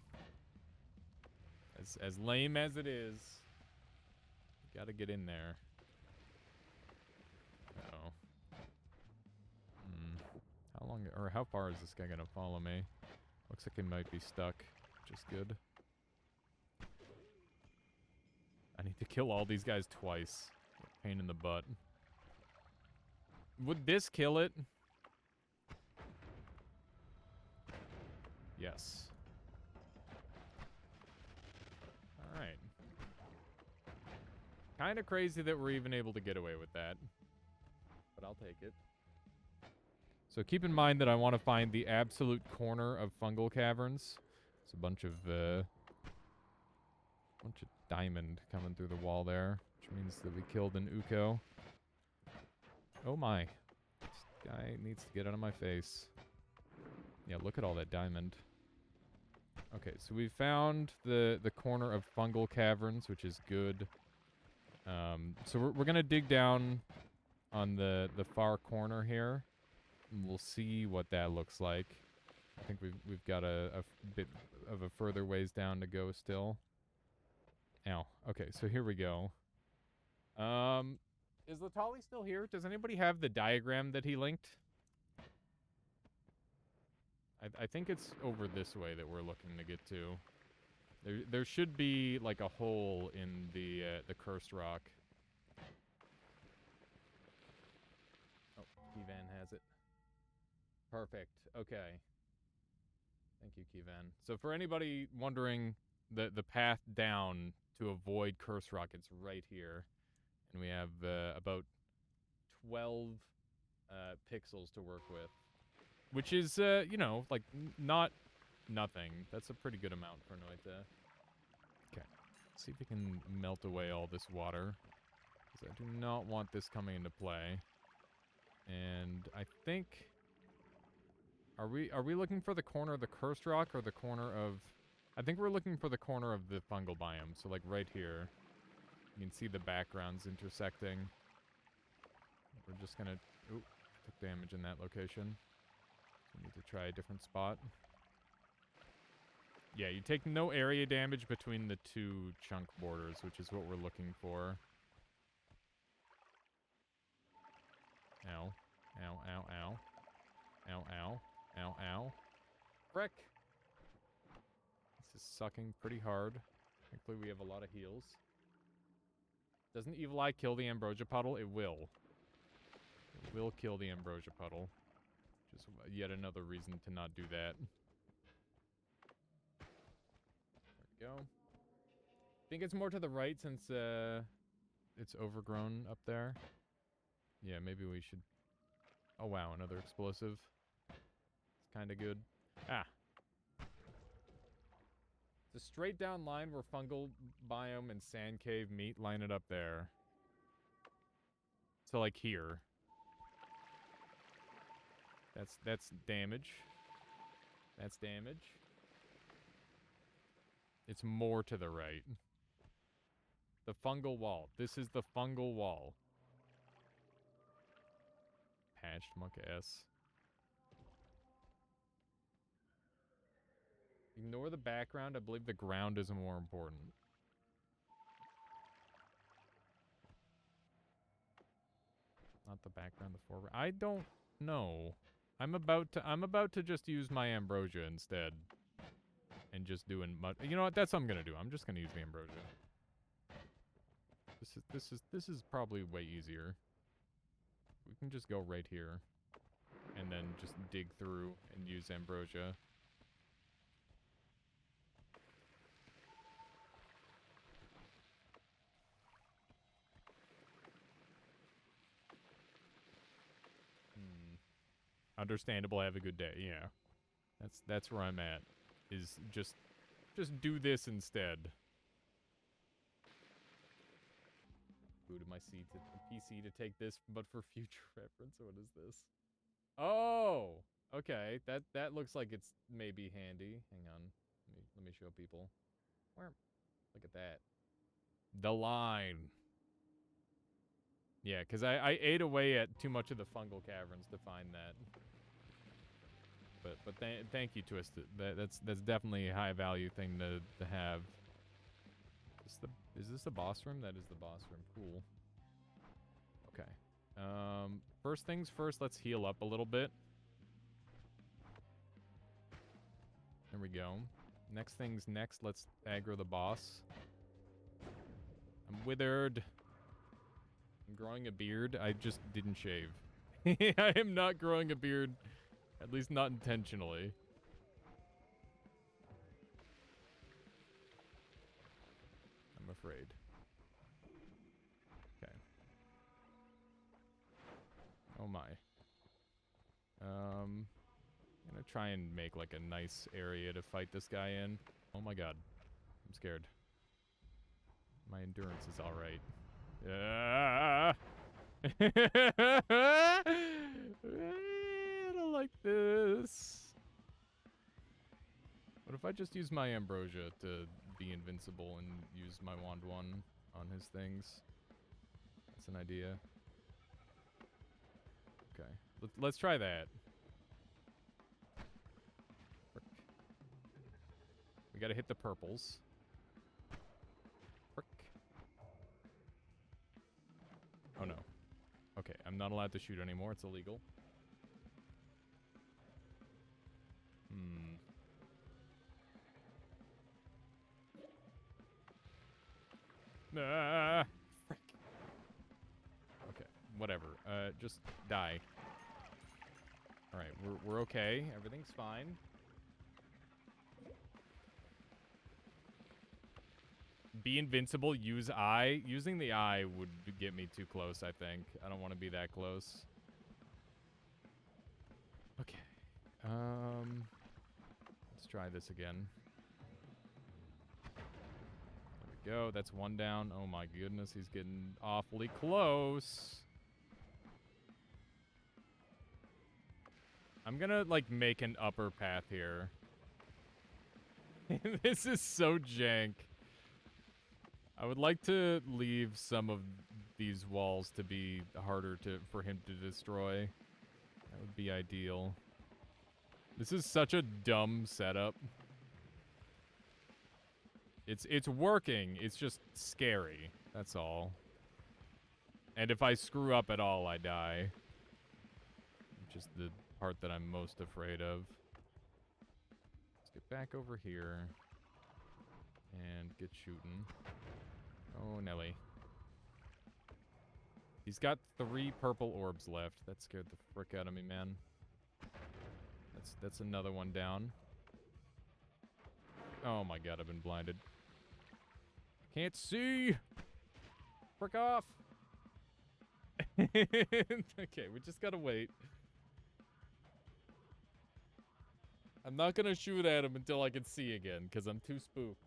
As lame as it is, you gotta get in there. Uh-oh. How long, or how far is this guy gonna follow me? Looks like he might be stuck, which is good. I need to kill all these guys twice. Pain in the butt. Would this kill it? Yes. Alright. Kind of crazy that we're even able to get away with that. But I'll take it. So keep in mind that I want to find the absolute corner of Fungal Caverns. It's a bunch of diamond coming through the wall there, which means that we killed an Uko. Oh my. This guy needs to get out of my face. Yeah, look at all that diamond. Okay, so we found the corner of Fungal Caverns, which is good. So we're gonna dig down on the far corner here, and we'll see what that looks like. I think we've got a bit of a further ways down to go still. Ow. Okay, so here we go. Is Latali still here? Does anybody have the diagram that he linked? I think it's over this way that we're looking to get to. There should be like a hole in the cursed rock. Oh, Evan has it. Perfect. Okay. Thank you, Kivan. So for anybody wondering, the path down to avoid curse rock, it's right here. And we have about 12 pixels to work with. Which is, you know, like, not nothing. That's a pretty good amount for Noita. Okay. Let's see if we can melt away all this water. Because I do not want this coming into play. And I think... Are we looking for the corner of the cursed rock or the corner of... I think we're looking for the corner of the fungal biome. So, like, right here. You can see the backgrounds intersecting. We're just gonna... Ooh, took damage in that location. So we need to try a different spot. Yeah, you take no area damage between the two chunk borders, which is what we're looking for. Ow. Ow, ow, ow. Ow, ow. Ow, ow. Frick! This is sucking pretty hard. Thankfully, we have a lot of heals. Doesn't Evil Eye kill the Ambrosia Puddle? It will. It will kill the Ambrosia Puddle. Just yet another reason to not do that. There we go. I think it's more to the right since it's overgrown up there. Yeah, maybe we should... Oh wow, another explosive. It's kind of good. Ah. It's a straight down line where fungal biome and sand cave meet. Line it up there. So like here. That's damage. That's damage. It's more to the right. The fungal wall. This is the fungal wall. Patched monk S. Ignore the background. I believe the ground is more important. Not the background, the foreground. I don't know. I'm about to just use my ambrosia instead. And just doing much. You know what? That's what I'm gonna do. I'm just gonna use the ambrosia. This is probably way easier. We can just go right here. And then just dig through and use ambrosia. Understandable, have a good day. Yeah. That's where I'm at. Is just do this instead. Booted my PC to take this, but for future reference. What is this? Oh, okay. That looks like it's maybe handy. Hang on. Let me show people. Where? Look at that. The line. Yeah, because I ate away at too much of the fungal caverns to find that. But thank you, Twisted. That's definitely a high value thing to have. Is this the boss room? That is the boss room. Cool. Okay. First things first, let's heal up a little bit. There we go. Next things next, let's aggro the boss. I'm withered. I'm growing a beard. I just didn't shave. I am not growing a beard. At least not intentionally. I'm afraid. Okay. Oh my. I'm gonna try and make like a nice area to fight this guy in. Oh my god. I'm scared. My endurance is alright. I don't like this. What if I just use my ambrosia to be invincible and use my wand 1 on his things? That's an idea. Okay. Let's try that. We gotta hit the purples. Frick. Oh no. Okay, I'm not allowed to shoot anymore. It's illegal. Ah, frick. Okay, whatever. Just die. Alright, we're okay. Everything's fine. Be invincible, use eye. Using the eye would get me too close, I think. I don't want to be that close. Okay. Let's try this again. There we go. That's one down. Oh my goodness, he's getting awfully close. I'm gonna, like, make an upper path here. This is so jank. I would like to leave some of these walls to be harder for him to destroy. That would be ideal. This is such a dumb setup. It's working. It's just scary. That's all. And if I screw up at all, I die. Which is the part that I'm most afraid of. Let's get back over here. And get shooting. Oh, Nelly. He's got 3 purple orbs left. That scared the frick out of me, man. That's another one down. Oh my god, I've been blinded. Can't see! Frick off! Okay, we just gotta wait. I'm not gonna shoot at him until I can see again, because I'm too spooked.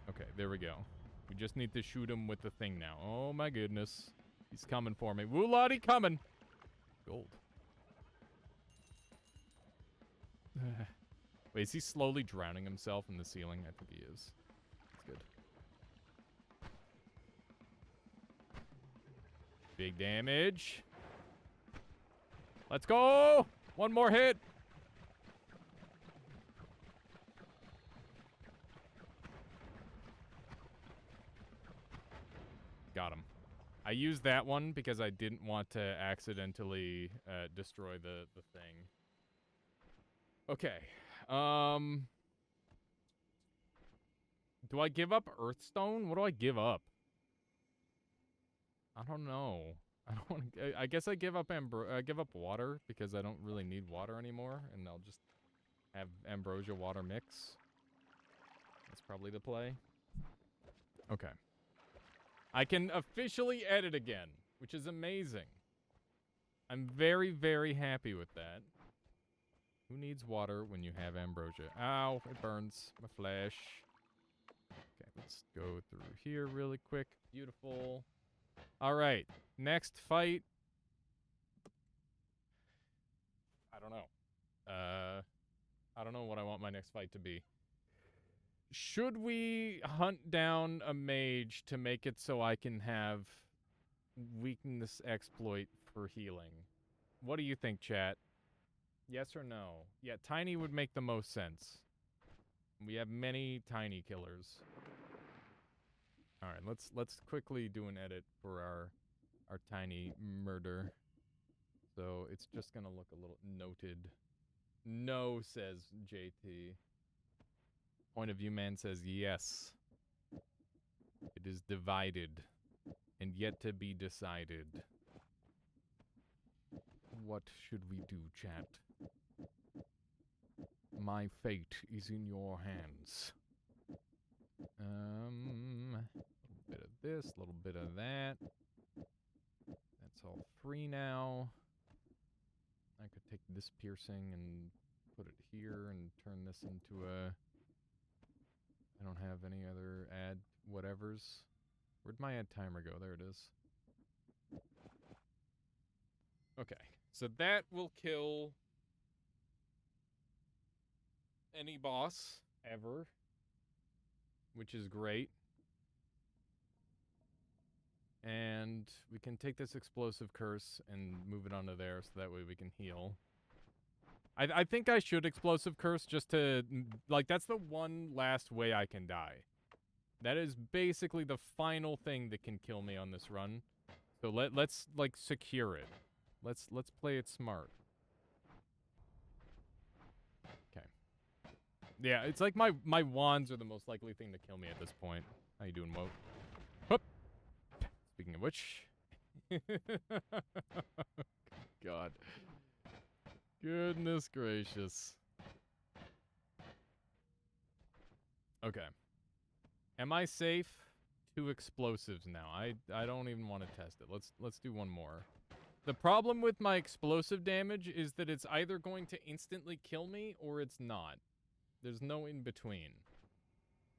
Okay, there we go. We just need to shoot him with the thing now. Oh my goodness. He's coming for me. Woolottie coming! Gold. Wait, is he slowly drowning himself in the ceiling? I think he is. That's good. Big damage. Let's go! One more hit! Got him. I used that one because I didn't want to accidentally destroy the thing. Okay. Do I give up Earthstone? What do I give up? I don't know. I don't want to. I guess I give up give up water because I don't really need water anymore, and I'll just have ambrosia water mix. That's probably the play. Okay. I can officially edit again, which is amazing. I'm very, very happy with that. Who needs water when you have ambrosia? Ow, it burns my flesh. Okay, let's go through here really quick. Beautiful. All right, next fight. I don't know. I don't know what I want my next fight to be. Should we hunt down a mage to make it so I can have weakness exploit for healing? What do you think, chat? Yes or no? Yeah, tiny would make the most sense. We have many tiny killers. All right, let's quickly do an edit for our tiny murder. So it's just gonna look a little noted. No, says JT. Point of view man says yes. It is divided and yet to be decided. What should we do, chat? My fate is in your hands. A little bit of this, a little bit of that. That's all free now. I could take this piercing and put it here and turn this into a... I don't have any other add whatevers. Where'd my add timer go? There it is. Okay, so that will kill any boss ever, which is great. And we can take this explosive curse and move it onto there so that way we can heal. I think I should explosive curse just to, like, that's the one last way I can die. That is basically the final thing that can kill me on this run. So let's like secure it. Let's play it smart. Okay. Yeah, it's like my wands are the most likely thing to kill me at this point. How you doing, Woat? Whoop. Speaking of which, God. Goodness gracious. Okay. Am I safe? 2 explosives now. I don't even want to test it. Let's do one more. The problem with my explosive damage is that it's either going to instantly kill me or it's not. There's no in between.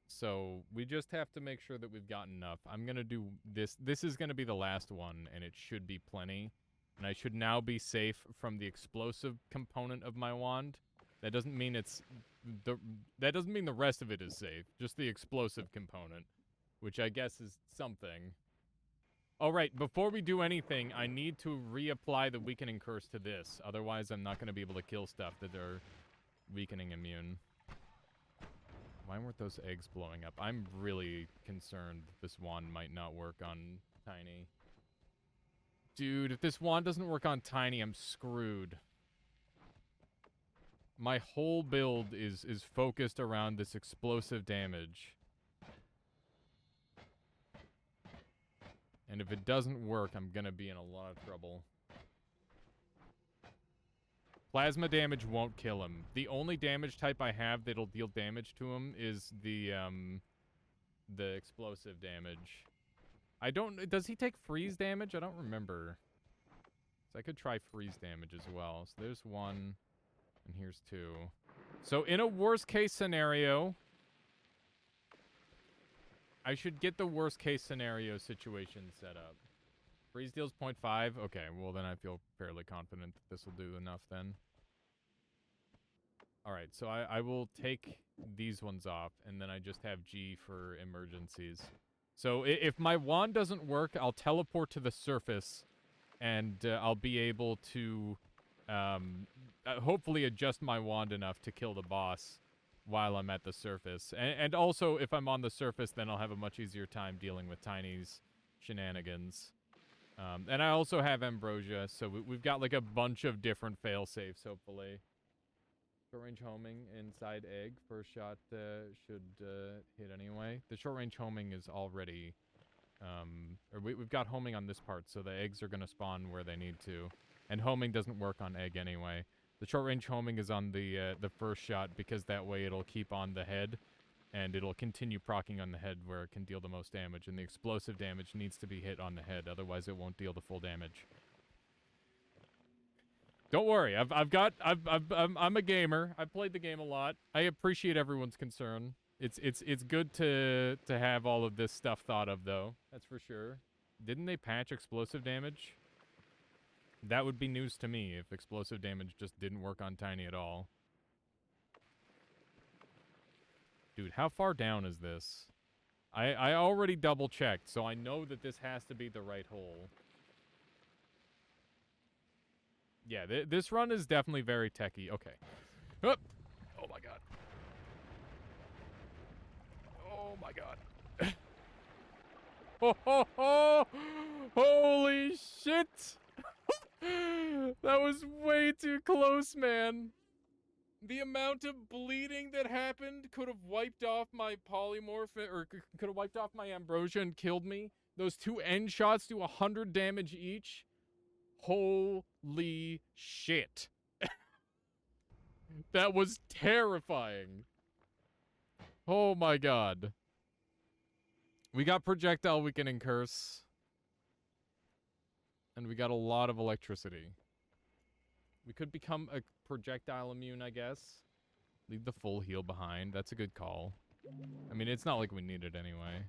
So we just have to make sure that we've got enough. I'm going to do this. This is going to be the last one, and it should be plenty. And I should now be safe from the explosive component of my wand. That doesn't mean that doesn't mean the rest of it is safe. Just the explosive component, which I guess is something. All right, before we do anything, I need to reapply the weakening curse to this. Otherwise, I'm not going to be able to kill stuff that are weakening immune. Why weren't those eggs blowing up? I'm really concerned this wand might not work on Tiny. Dude, if this wand doesn't work on Tiny, I'm screwed. My whole build is focused around this explosive damage. And if it doesn't work, I'm gonna be in a lot of trouble. Plasma damage won't kill him. The only damage type I have that'll deal damage to him is the explosive damage. I don't... Does he take freeze damage? I don't remember. So I could try freeze damage as well. So there's 1, and here's 2. So in a worst case scenario, I should get the worst case scenario situation set up. Freeze deals 0.5. Okay, well then I feel fairly confident that this will do enough then. Alright, so I will take these ones off, and then I just have G for emergencies. So if my wand doesn't work, I'll teleport to the surface, and I'll be able to hopefully adjust my wand enough to kill the boss while I'm at the surface. And also, if I'm on the surface, then I'll have a much easier time dealing with Tiny's shenanigans. And I also have Ambrosia, so we've got like a bunch of different fail-safes, hopefully. Short-range homing inside egg. First shot should hit anyway. The short-range homing is already... or we've got homing on this part, so the eggs are going to spawn where they need to. And homing doesn't work on egg anyway. The short-range homing is on the first shot, because that way it'll keep on the head, and it'll continue proccing on the head where it can deal the most damage. And the explosive damage needs to be hit on the head, otherwise it won't deal the full damage. Don't worry, I'm a gamer. I've played the game a lot. I appreciate everyone's concern. It's good to have all of this stuff thought of, though. That's for sure. Didn't they patch explosive damage? That would be news to me if explosive damage just didn't work on Tiny at all. Dude, how far down is this? I already double-checked, so I know that this has to be the right hole. Yeah, this run is definitely very techy. Okay. Oh my god. Oh my god. Oh, ho, ho! Holy shit! That was way too close, man. The amount of bleeding that happened could have wiped off my polymorph, or could have wiped off my ambrosia and killed me. Those 2 end shots do 100 damage each. Holy shit. That was terrifying. Oh my god. We got projectile weakening curse. And we got a lot of electricity. We could become a projectile immune, I guess. Leave the full heal behind. That's a good call. I mean, it's not like we need it anyway.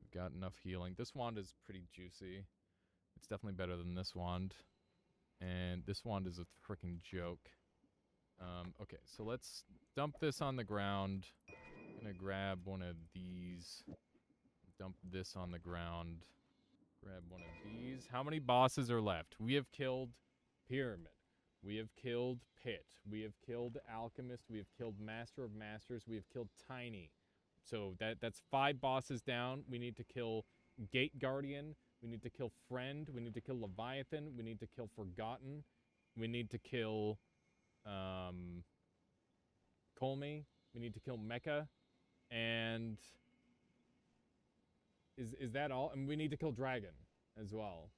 We've got enough healing. This wand is pretty juicy. It's definitely better than this wand. And this wand is a freaking joke. Okay, so let's dump this on the ground. I'm gonna grab one of these. Dump this on the ground. Grab one of these. How many bosses are left? We have killed Pyramid. We have killed Pit. We have killed Alchemist. We have killed Master of Masters. We have killed Tiny. So that's 5 bosses down. We need to kill Gate Guardian. We need to kill Friend. We need to kill Leviathan. We need to kill Forgotten. We need to kill Colmy. We need to kill Mecha. And is that all? And we need to kill Dragon as well.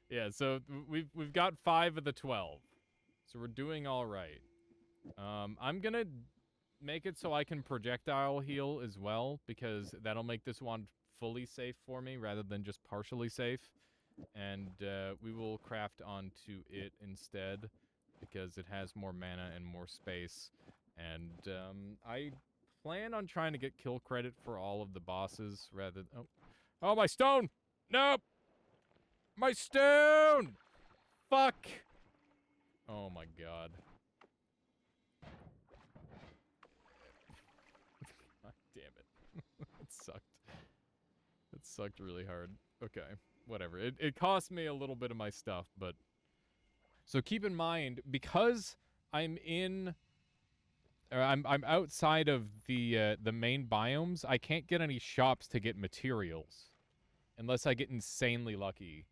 Yeah, so we've got 5 of the 12. So we're doing all right. I'm gonna make it so I can projectile heal as well, because that'll make this wand fully safe for me rather than just partially safe. And we will craft onto it instead because it has more mana and more space. And I plan on trying to get kill credit for all of the bosses rather than... Oh, my stone! Nope! My stone! Fuck! Oh my god. God damn it. It sucked. It sucked really hard. Okay, whatever. It cost me a little bit of my stuff, but... So keep in mind, because I'm in... I'm outside of the main biomes, I can't get any shops to get materials. Unless I get insanely lucky.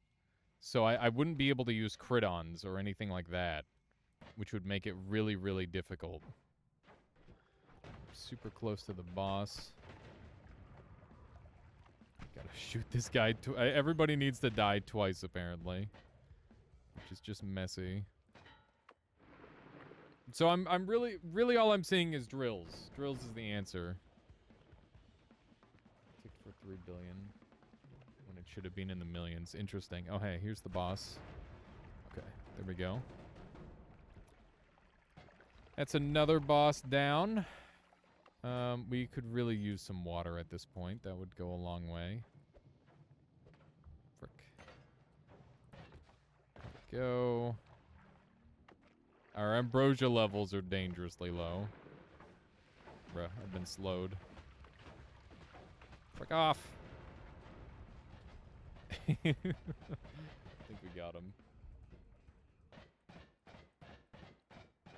So I wouldn't be able to use crit-ons or anything like that, which would make it really, really difficult. Super close to the boss. Gotta shoot this guy. Everybody needs to die twice, apparently. Which is just messy. So I'm really all I'm seeing is drills. Drills is the answer. Ticked for 3 billion. When it should have been in the millions. Interesting. Oh, hey, here's the boss. Okay, there we go. That's another boss down. We could really use some water at this point. That would go a long way. Frick. Go. Our ambrosia levels are dangerously low. Bruh, I've been slowed. Frick off. I think we got him.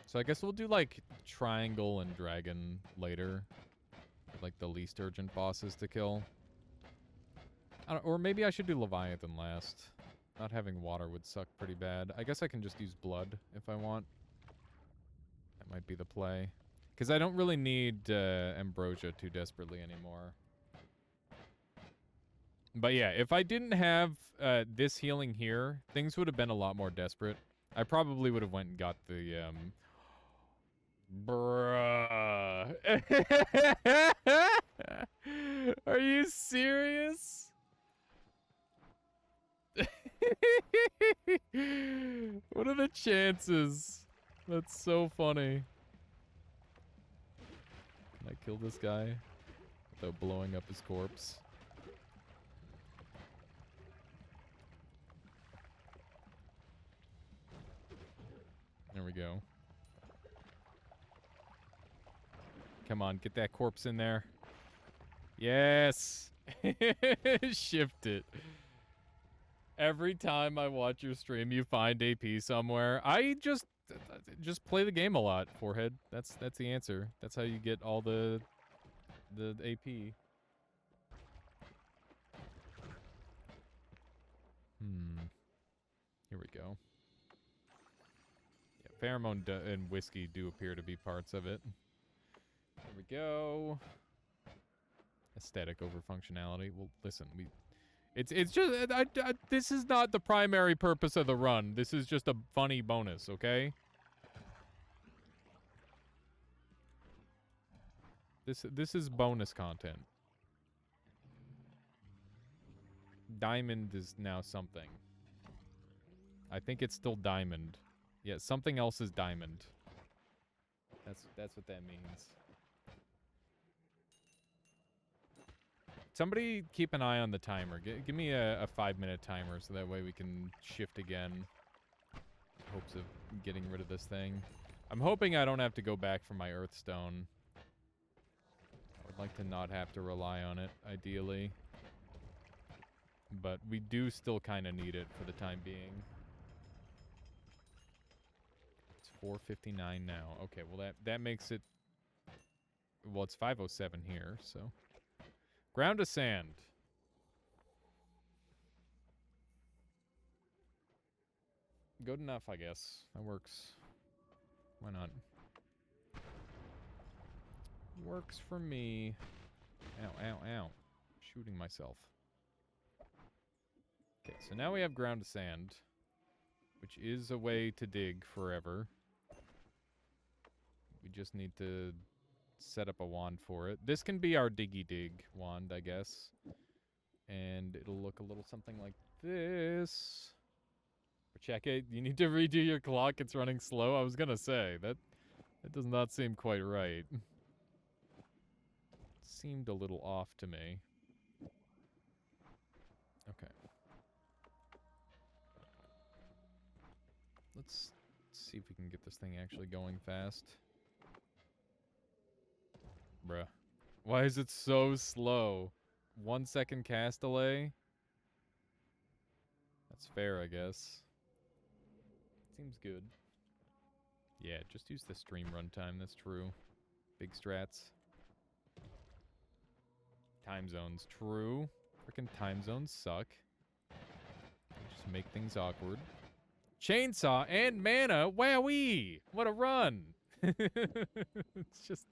So I guess we'll do, like, triangle and dragon later. Like, the least urgent bosses to kill. Or maybe I should do Leviathan last. Not having water would suck pretty bad. I guess I can just use blood if I want. That might be the play. Because I don't really need ambrosia too desperately anymore. But yeah, if I didn't have this healing here, things would have been a lot more desperate. I probably would have went and got the... Bruh. Are you serious? What are the chances? That's so funny. Can I kill this guy without blowing up his corpse? There we go. Come on, get that corpse in there. Yes! Shift it. Every time I watch your stream, you find AP somewhere. I just play the game a lot, Forehead. That's the answer. That's how you get all the AP. Here we go. Yeah, pheromone and whiskey do appear to be parts of it. There we go. Aesthetic over functionality. Well, listen, it's just this is not the primary purpose of the run. This is just a funny bonus, okay? This is bonus content. Diamond is now something. I think it's still diamond. Yeah, something else is diamond. That's what that means. Somebody keep an eye on the timer. Give me a 5-minute timer so that way we can shift again. Hopes of getting rid of this thing. I'm hoping I don't have to go back for my Earthstone. I would like to not have to rely on it, ideally. But we do still kind of need it for the time being. It's 4:59 now. Okay, well that makes it... Well, it's 5:07 here, so... Ground to sand. Good enough, I guess. That works. Why not? Works for me. Ow, ow, ow. Shooting myself. Okay, so now we have ground to sand, which is a way to dig forever. We just need to set up a wand for it. This can be our diggy dig wand, I guess. And it'll look a little something like this. Check it. You need to redo your clock. It's running slow. I was gonna say, that does not seem quite right. Seemed a little off to me. Okay. Let's see if we can get this thing actually going fast. Bruh. Why is it so slow? 1 second cast delay? That's fair, I guess. Seems good. Yeah, just use the stream runtime, that's true. Big strats. Time zones, true. Freaking time zones suck. They just make things awkward. Chainsaw and mana, wowee! What a run! It's just...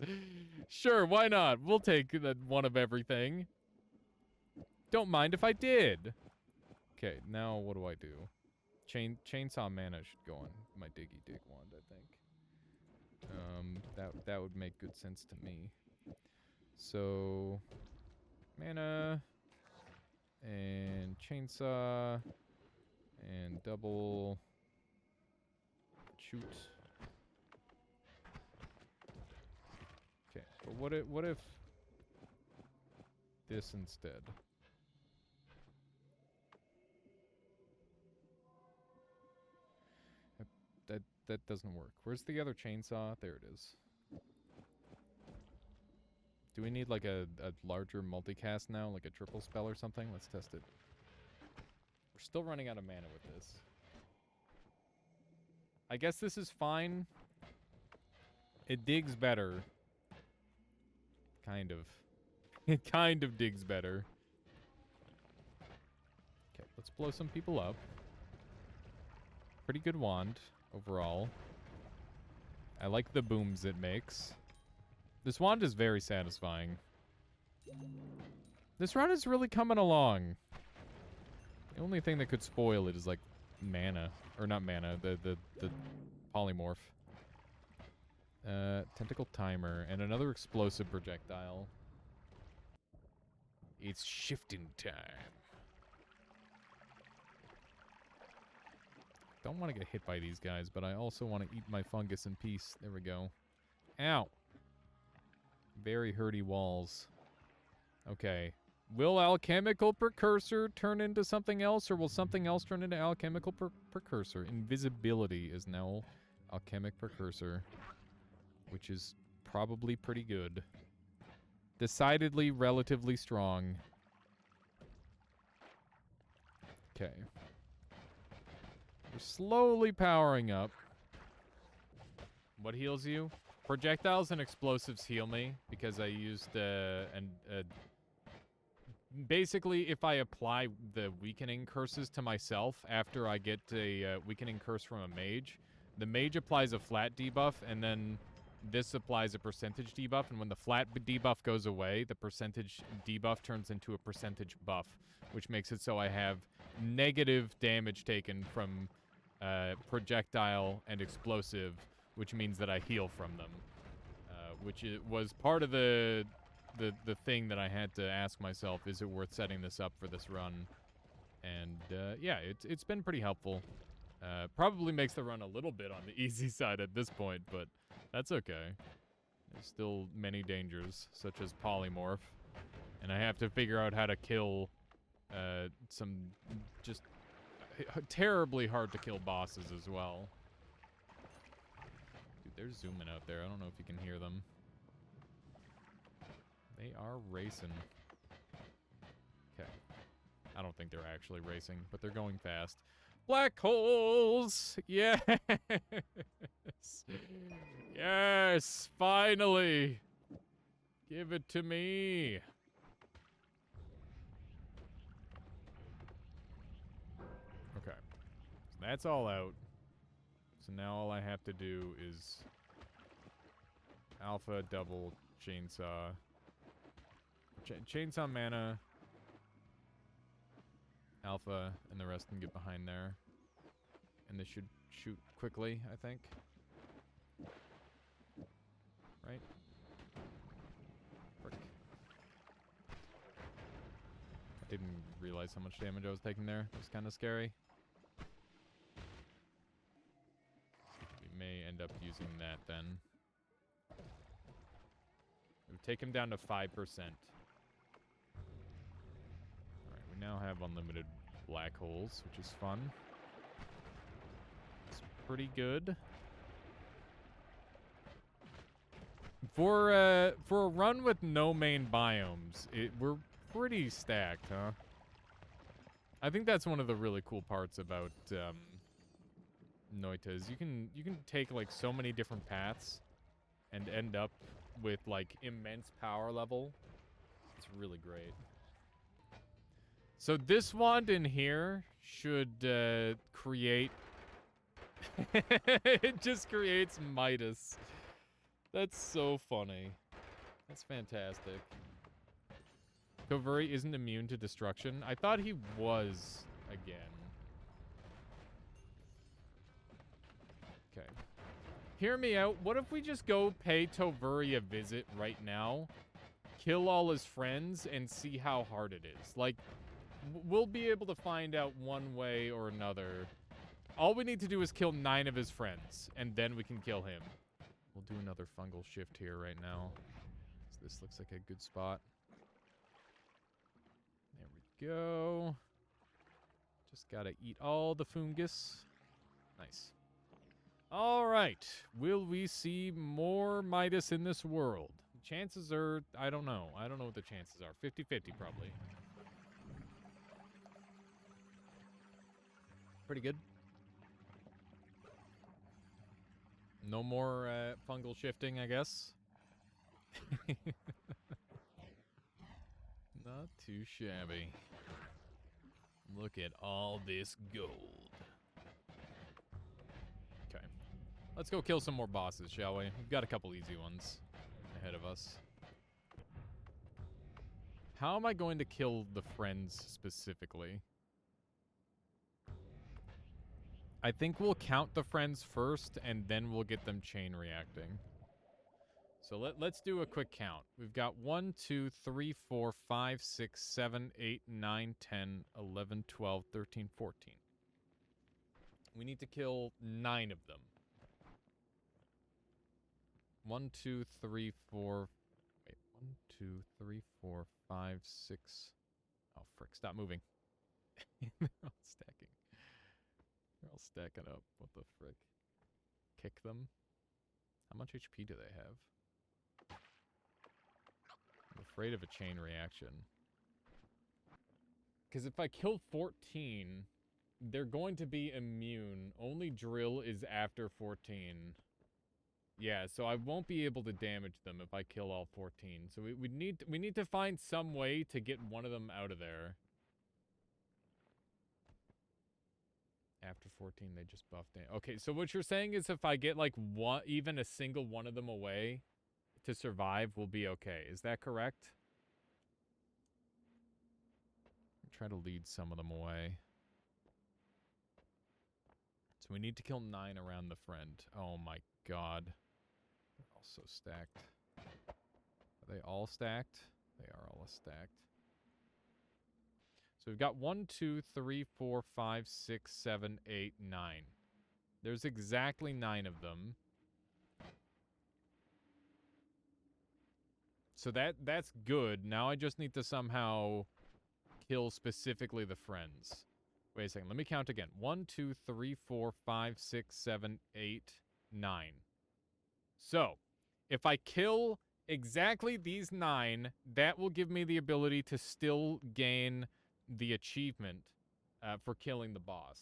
Sure, why not? We'll take one of everything. Don't mind if I did. Okay, now what do I do? Chainsaw mana should go on my diggy dig wand, I think. That would make good sense to me. So, mana and chainsaw and double shoot. Okay, but what if this instead? That doesn't work. Where's the other chainsaw? There it is. Do we need like a larger multicast now? Like a triple spell or something? Let's test it. We're still running out of mana with this. I guess this is fine. It digs better. Kind of. It kind of digs better. Okay, let's blow some people up. Pretty good wand overall. I like the booms it makes. This wand is very satisfying. This run is really coming along. The only thing that could spoil it is like mana. Or not mana, the polymorph. Tentacle timer and another explosive projectile. It's shifting time. Don't want to get hit by these guys, but I also want to eat my fungus in peace. There we go. Ow. Very hurty walls. Okay. Will alchemical precursor turn into something else, or will something else turn into alchemical precursor? Invisibility is now alchemic precursor, which is probably pretty good. Decidedly relatively strong. Okay. We're slowly powering up. What heals you? Projectiles and explosives heal me because I used basically, if I apply the weakening curses to myself after I get a weakening curse from a mage, the mage applies a flat debuff, and then this applies a percentage debuff, and when the flat debuff goes away, the percentage debuff turns into a percentage buff, which makes it so I have negative damage taken from projectile and explosive, which means that I heal from them, which was part of the thing that I had to ask myself, is it worth setting this up for this run? And yeah, it's been pretty helpful. Probably makes the run a little bit on the easy side at this point, but that's okay. There's still many dangers, such as polymorph, and I have to figure out how to kill some just terribly hard to kill bosses as well. Dude, they're zooming out there. I don't know if you can hear them. They are racing. Okay. I don't think they're actually racing, but they're going fast. Black holes! Yes! Yes! Finally! Give it to me! Okay. So that's all out. So now all I have to do is alpha double chainsaw. Chainsaw mana. Alpha and the rest can get behind there. And they should shoot quickly, I think. Right? Frick. I didn't realize how much damage I was taking there. It was kind of scary. We may end up using that then. It would take him down to 5%. Alright, we now have unlimited black holes, which is fun. It's pretty good. For a run with no main biomes, we're pretty stacked, huh? I think that's one of the really cool parts about Noita is you can take like so many different paths and end up with like immense power level. It's really great. So this wand in here should create it just creates Midas. That's so funny. That's fantastic. Tover isn't immune to destruction. I thought he was again. Okay. Hear me out. What if we just go pay Tover a visit right now, kill all his friends, and see how hard it is? Like, we'll be able to find out one way or another. All we need to do is kill 9 of his friends, and then we can kill him. We'll do another fungal shift here right now. So this looks like a good spot. There we go. Just gotta eat all the fungus. Nice. All right. Will we see more Midas in this world? Chances are, I don't know. I don't know what the chances are. 50-50 probably. Pretty good. No more fungal shifting, I guess. Not too shabby. Look at all this gold. Okay. Let's go kill some more bosses, shall we? We've got a couple easy ones ahead of us. How am I going to kill the friends specifically? I think we'll count the friends first, and then we'll get them chain reacting. So let's do a quick count. We've got 1, 2, 3, 4, 5, 6, 7, 8, 9, 10, 11, 12, 13, 14. We need to kill 9 of them. 1, 2, 3, 4... Wait, 1, 2, 3, 4, 5, 6... Oh, frick, stop moving. They're all stacking. They're all stacking up. What the frick? Kick them. How much HP do they have? I'm afraid of a chain reaction. Because if I kill 14, they're going to be immune. Only drill is after 14. Yeah, so I won't be able to damage them if I kill all 14. So we need to find some way to get one of them out of there. After 14, they just buffed it. Okay, so what you're saying is if I get like even a single one of them away to survive, we'll be okay. Is that correct? Try to lead some of them away. So we need to kill 9 around the friend. Oh my god. They're all so stacked. Are they all stacked? They are all stacked. So we've got 1, 2, 3, 4, 5, 6, 7, 8, 9. There's exactly 9 of them. So that's good. Now I just need to somehow kill specifically the friends. Wait a second. Let me count again. 1, 2, 3, 4, 5, 6, 7, 8, 9. So, if I kill exactly these 9, that will give me the ability to still gain the achievement for killing the boss.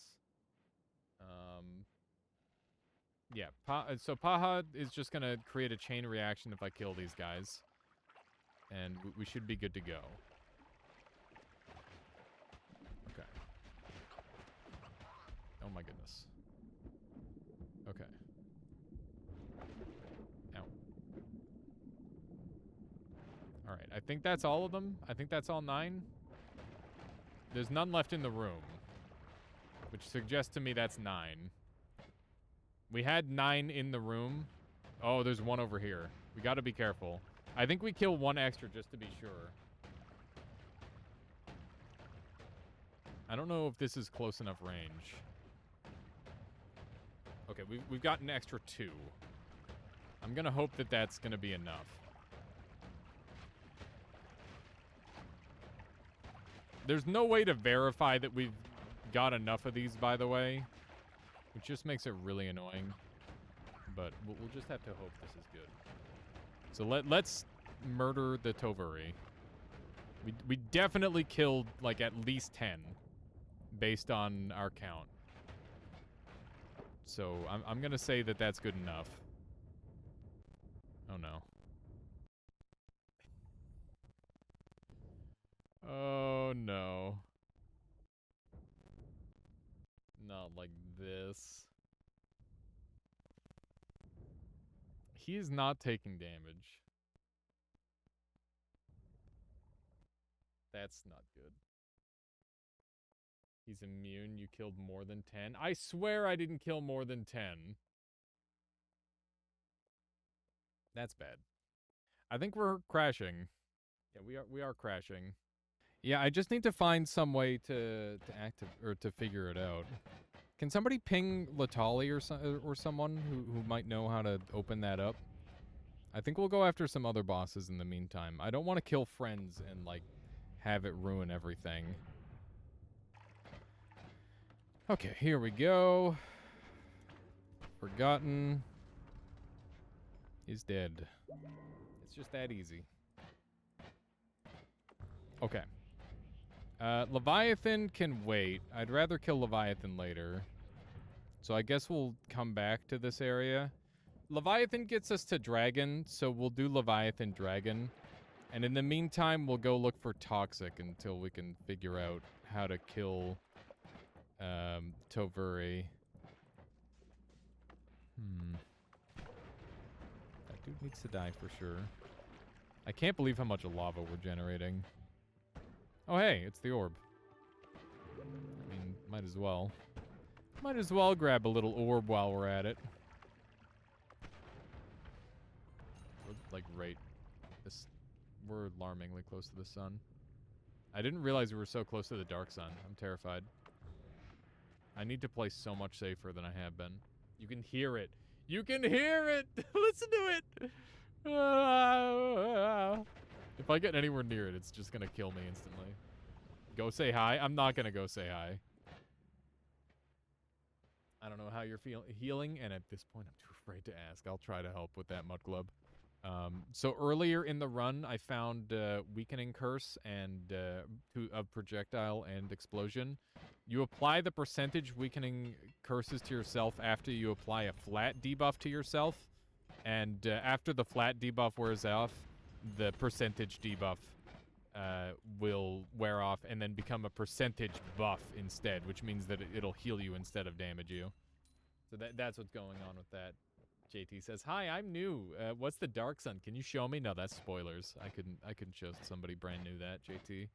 Yeah, so Paha is just going to create a chain reaction if I kill these guys. And we should be good to go. Okay. Oh my goodness. Okay. Ow. Alright, I think that's all of them. I think that's all 9. There's none left in the room, which suggests to me that's 9. We had 9 in the room. Oh, there's one over here. We got to be careful. I think we kill one extra just to be sure. I don't know if this is close enough range. Okay, we've got an extra 2. I'm going to hope that that's going to be enough. There's no way to verify that we've got enough of these, by the way, which just makes it really annoying. But we'll just have to hope this is good. So let's murder the Toveri. We definitely killed, like, at least 10, based on our count. So I'm going to say that that's good enough. Oh, no. Oh, no. Not like this. He is not taking damage. That's not good. He's immune. You killed more than 10. I swear I didn't kill more than 10. That's bad. I think we're crashing. Yeah, we are crashing. Yeah, I just need to find some way to figure it out. Can somebody ping Latali or someone who might know how to open that up? I think we'll go after some other bosses in the meantime. I don't want to kill friends and, like, have it ruin everything. Okay, here we go. Forgotten is dead. It's just that easy. Okay. Leviathan can wait. I'd rather kill Leviathan later. So I guess we'll come back to this area. Leviathan gets us to Dragon, so we'll do Leviathan Dragon. And in the meantime, we'll go look for Toxic until we can figure out how to kill Toveri. That dude needs to die for sure. I can't believe how much lava we're generating. Oh, hey, it's the orb. I mean, might as well. Might as well grab a little orb while we're at it. Like, right. We're alarmingly close to the sun. I didn't realize we were so close to the dark sun. I'm terrified. I need to play so much safer than I have been. You can hear it. You can hear it! Listen to it! If I get anywhere near it, it's just gonna kill me instantly. Go say hi? I'm not gonna go say hi. I don't know how you're healing, and at this point, I'm too afraid to ask. I'll try to help with that mud club. So earlier in the run, I found Weakening Curse and of Projectile and Explosion. You apply the percentage Weakening Curses to yourself after you apply a flat debuff to yourself. And after the flat debuff wears off, the percentage debuff will wear off and then become a percentage buff instead, which means that it'll heal you instead of damage you. So that's what's going on with that. JT says, "Hi, I'm new. What's the Dark Sun? Can you show me?" No, that's spoilers. I couldn't show somebody brand new that, JT.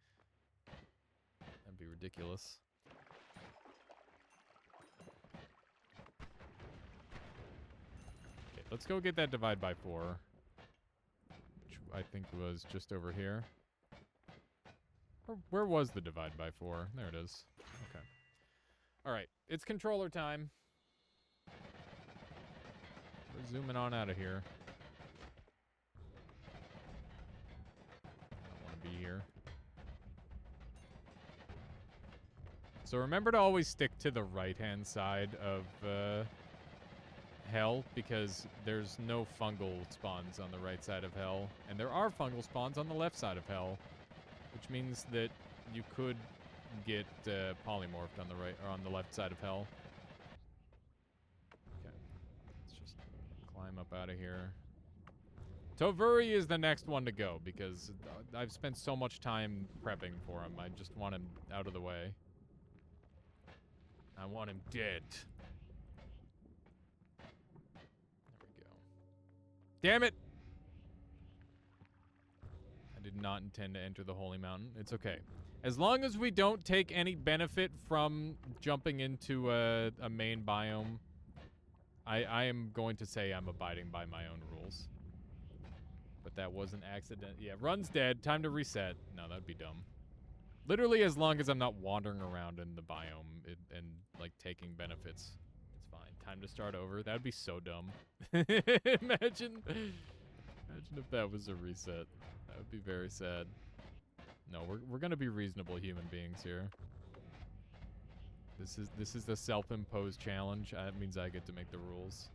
That'd be ridiculous. Okay, let's go get that divide by 4, which I think was just over here. Where was the divide by 4? There it is. Okay. All right, it's controller time. We're zooming on out of here. I don't want to be here. So remember to always stick to the right-hand side of Hell, because there's no fungal spawns on the right side of Hell, and there are fungal spawns on the left side of Hell, which means that you could get polymorphed on the right or on the left side of Hell. Climb up out of here. Toveri is the next one to go because I've spent so much time prepping for him. I just want him out of the way. I want him dead. There we go. Damn it! I did not intend to enter the Holy Mountain. It's okay. As long as we don't take any benefit from jumping into a main biome, I am going to say I'm abiding by my own rules. But that was an accident. Yeah, run's dead. Time to reset. No, that'd be dumb. Literally, as long as I'm not wandering around in the biome and like, taking benefits, it's fine. Time to start over. That'd be so dumb. Imagine if that was a reset. That would be very sad. No, we're gonna be reasonable human beings here. This is the self-imposed challenge. That means I get to make the rules.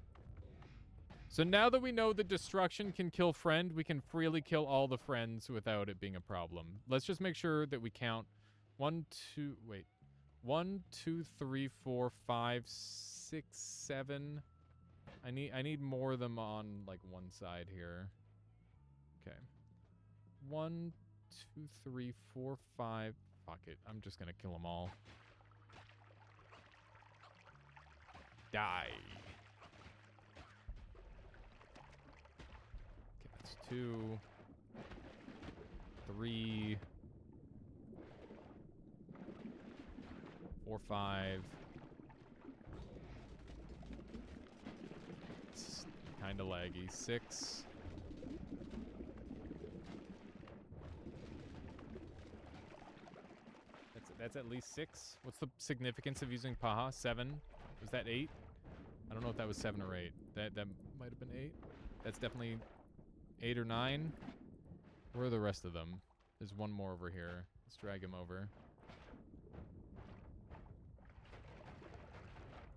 So now that we know that destruction can kill friend, we can freely kill all the friends without it being a problem. Let's just make sure that we count 1, 2, 3, 4, 5, 6, 7. I need more of them on like one side here. Okay. 1, 2, 3, 4, 5. Fuck it. I'm just gonna kill them all. Die. Okay, that's 2, 3, 4, 5. It's kind of laggy. 6. That's at least 6. What's the significance of using Paha? 7. Was that 8? I don't know if that was 7 or 8. That might have been 8. That's definitely 8 or 9. Where are the rest of them? There's one more over here. Let's drag him over.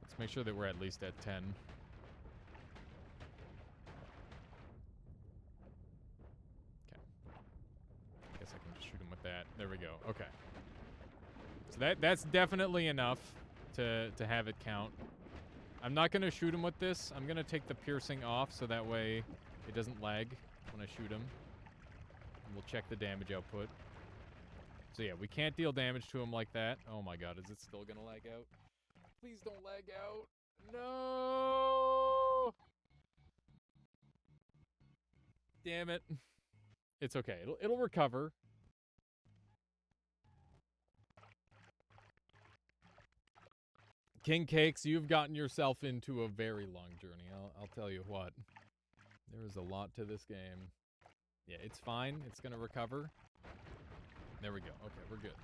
Let's make sure that we're at least at 10. Okay. I guess I can just shoot him with that. There we go. Okay. So that's definitely enough to have it count. I'm not going to shoot him with this. I'm going to take the piercing off so that way it doesn't lag when I shoot him. And we'll check the damage output. So yeah, we can't deal damage to him like that. Oh my god, is it still going to lag out? Please don't lag out. No! Damn it. It's okay. It'll recover. King Cakes, you've gotten yourself into a very long journey. I'll tell you what. There is a lot to this game. Yeah, it's fine. It's gonna recover. There we go. Okay, we're good.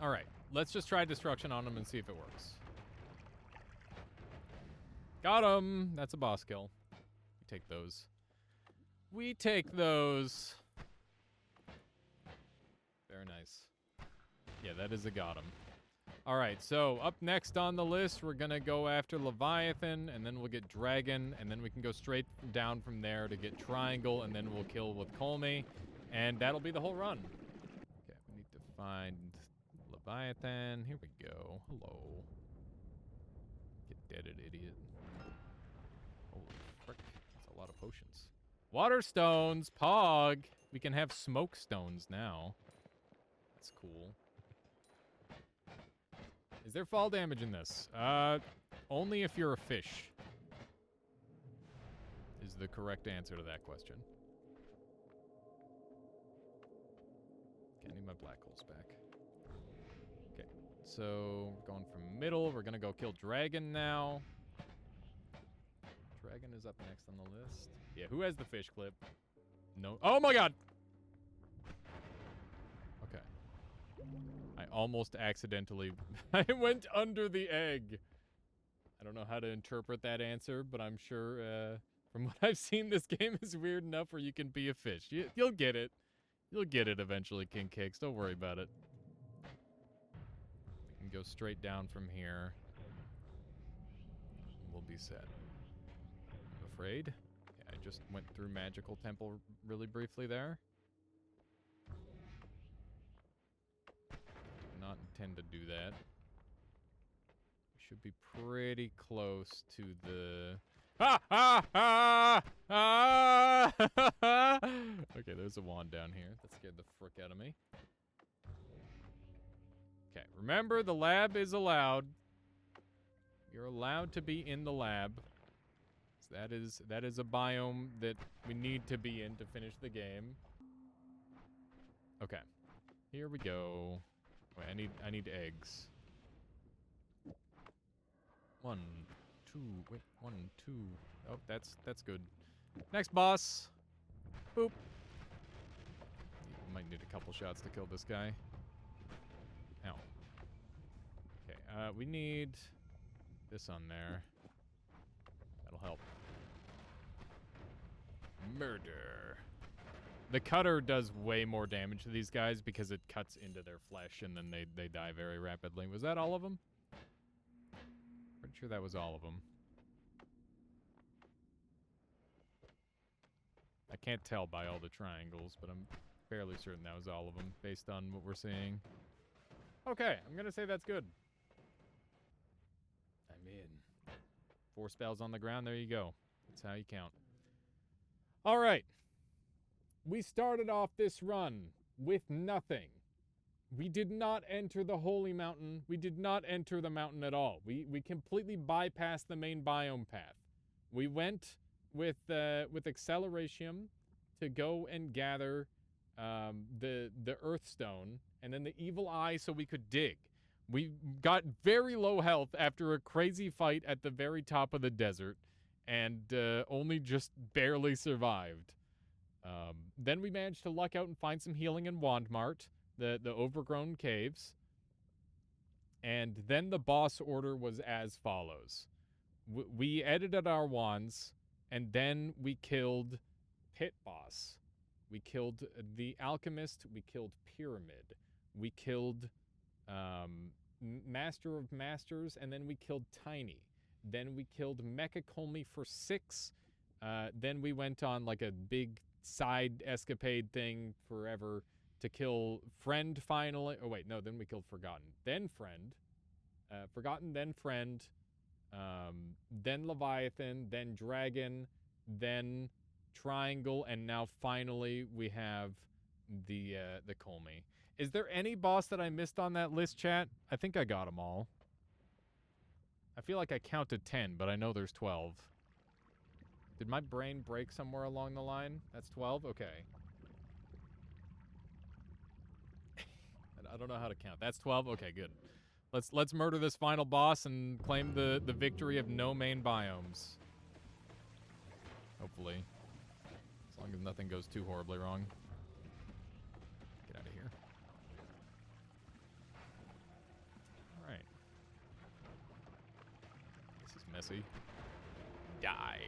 Alright, let's just try destruction on him and see if it works. Got him! That's a boss kill. We take those. We take those. Very nice. Yeah, that is a got him. Alright, so up next on the list, we're gonna go after Leviathan, and then we'll get Dragon, and then we can go straight down from there to get Triangle, and then we'll kill with Colmy, and that'll be the whole run. Okay, we need to find Leviathan. Here we go. Hello. Get deaded, idiot. Holy frick. That's a lot of potions. Water stones! Pog! We can have smoke stones now. That's cool. Is there fall damage in this? Only if you're a fish. Is the correct answer to that question. Okay, I need my black holes back. Okay, so we're going from middle. We're gonna go kill Dragon now. Dragon is up next on the list. Yeah, who has the fish clip? No. Oh my god! Okay. I almost accidentally... I went under the egg. I don't know how to interpret that answer, but I'm sure, from what I've seen, this game is weird enough where you can be a fish. You'll get it. You'll get it eventually, King Cakes. Don't worry about it. We can go straight down from here. We'll be set. I'm afraid. Yeah, I just went through Magical Temple really briefly there. Not intend to do that. We should be pretty close to the... Okay, there's a wand down here. That scared the frick out of me. Okay, remember the lab is allowed. You're allowed to be in the lab. As That is a biome that we need to be in to finish the game. Okay. Here we go. Wait, I need eggs. 1, 2, wait, 1, 2. Oh, that's good. Next boss. Boop. Might need a couple shots to kill this guy. Ow. Okay, we need this on there. That'll help. Murder. The cutter does way more damage to these guys because it cuts into their flesh and then they die very rapidly. Was that all of them? Pretty sure that was all of them. I can't tell by all the triangles, but I'm fairly certain that was all of them based on what we're seeing. Okay, I'm gonna say that's good. I'm in. 4 spells on the ground, there you go. That's how you count. All right. We started off this run with nothing. We did not enter the Holy Mountain. We did not enter the mountain at all. We completely bypassed the main biome path. We went with Acceleration to go and gather the Earth Stone and then the Evil Eye so we could dig. We got very low health after a crazy fight at the very top of the desert and only just barely survived. Then we managed to luck out and find some healing in Wandmart, the overgrown caves. And then the boss order was as follows. We edited our wands, and then we killed Pit Boss. We killed the Alchemist. We killed Pyramid. We killed Master of Masters, and then we killed Tiny. Then we killed Mecha Colmy for 6. Then we went on like a big side escapade thing forever to kill Friend finally. Oh, wait, no, then we killed Forgotten. Then Friend. Forgotten, then Friend. Then Leviathan, then Dragon, then Triangle, and now finally we have the Colmy. Is there any boss that I missed on that list, chat? I think I got them all. I feel like I counted 10, but I know there's 12. Did my brain break somewhere along the line? That's 12? Okay. I don't know how to count. That's 12? Okay, good. Let's murder this final boss and claim the victory of no main biomes. Hopefully. As long as nothing goes too horribly wrong. Get out of here. Alright. This is messy. Die.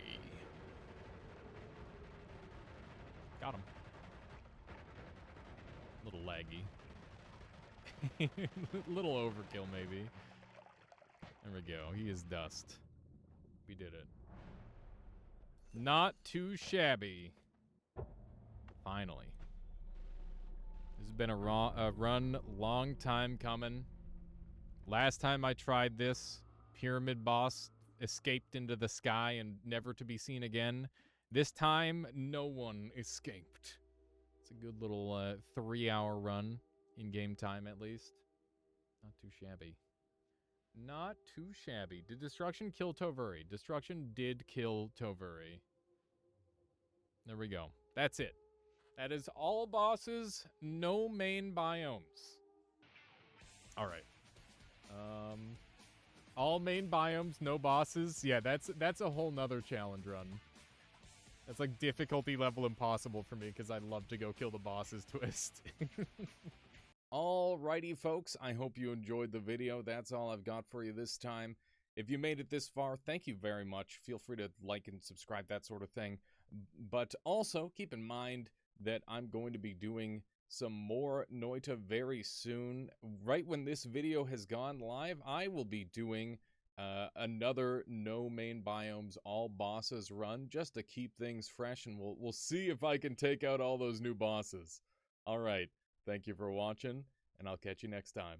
Got him. A little laggy. Little overkill, maybe. There we go. He is dust. We did it. Not too shabby. Finally. This has been a run long time coming. Last time I tried this, Pyramid Boss escaped into the sky and never to be seen again. This time, no one escaped. It's a good little 3-hour run. In game time, at least. Not too shabby. Not too shabby. Did Destruction kill Toveri? Destruction did kill Toveri. There we go. That's it. That is all bosses, no main biomes. Alright. All main biomes, no bosses. Yeah, that's a whole nother challenge run. That's like difficulty level impossible for me because I'd love to go kill the bosses twist. Alrighty, folks, I hope you enjoyed the video. That's all I've got for you this time. If you made it this far, thank you very much. Feel free to like and subscribe, that sort of thing. But also, keep in mind that I'm going to be doing some more Noita very soon. Right when this video has gone live, I will be doing another no main biomes, all bosses run, just to keep things fresh, and we'll see if I can take out all those new bosses. Alright. Thank you for watching, and I'll catch you next time.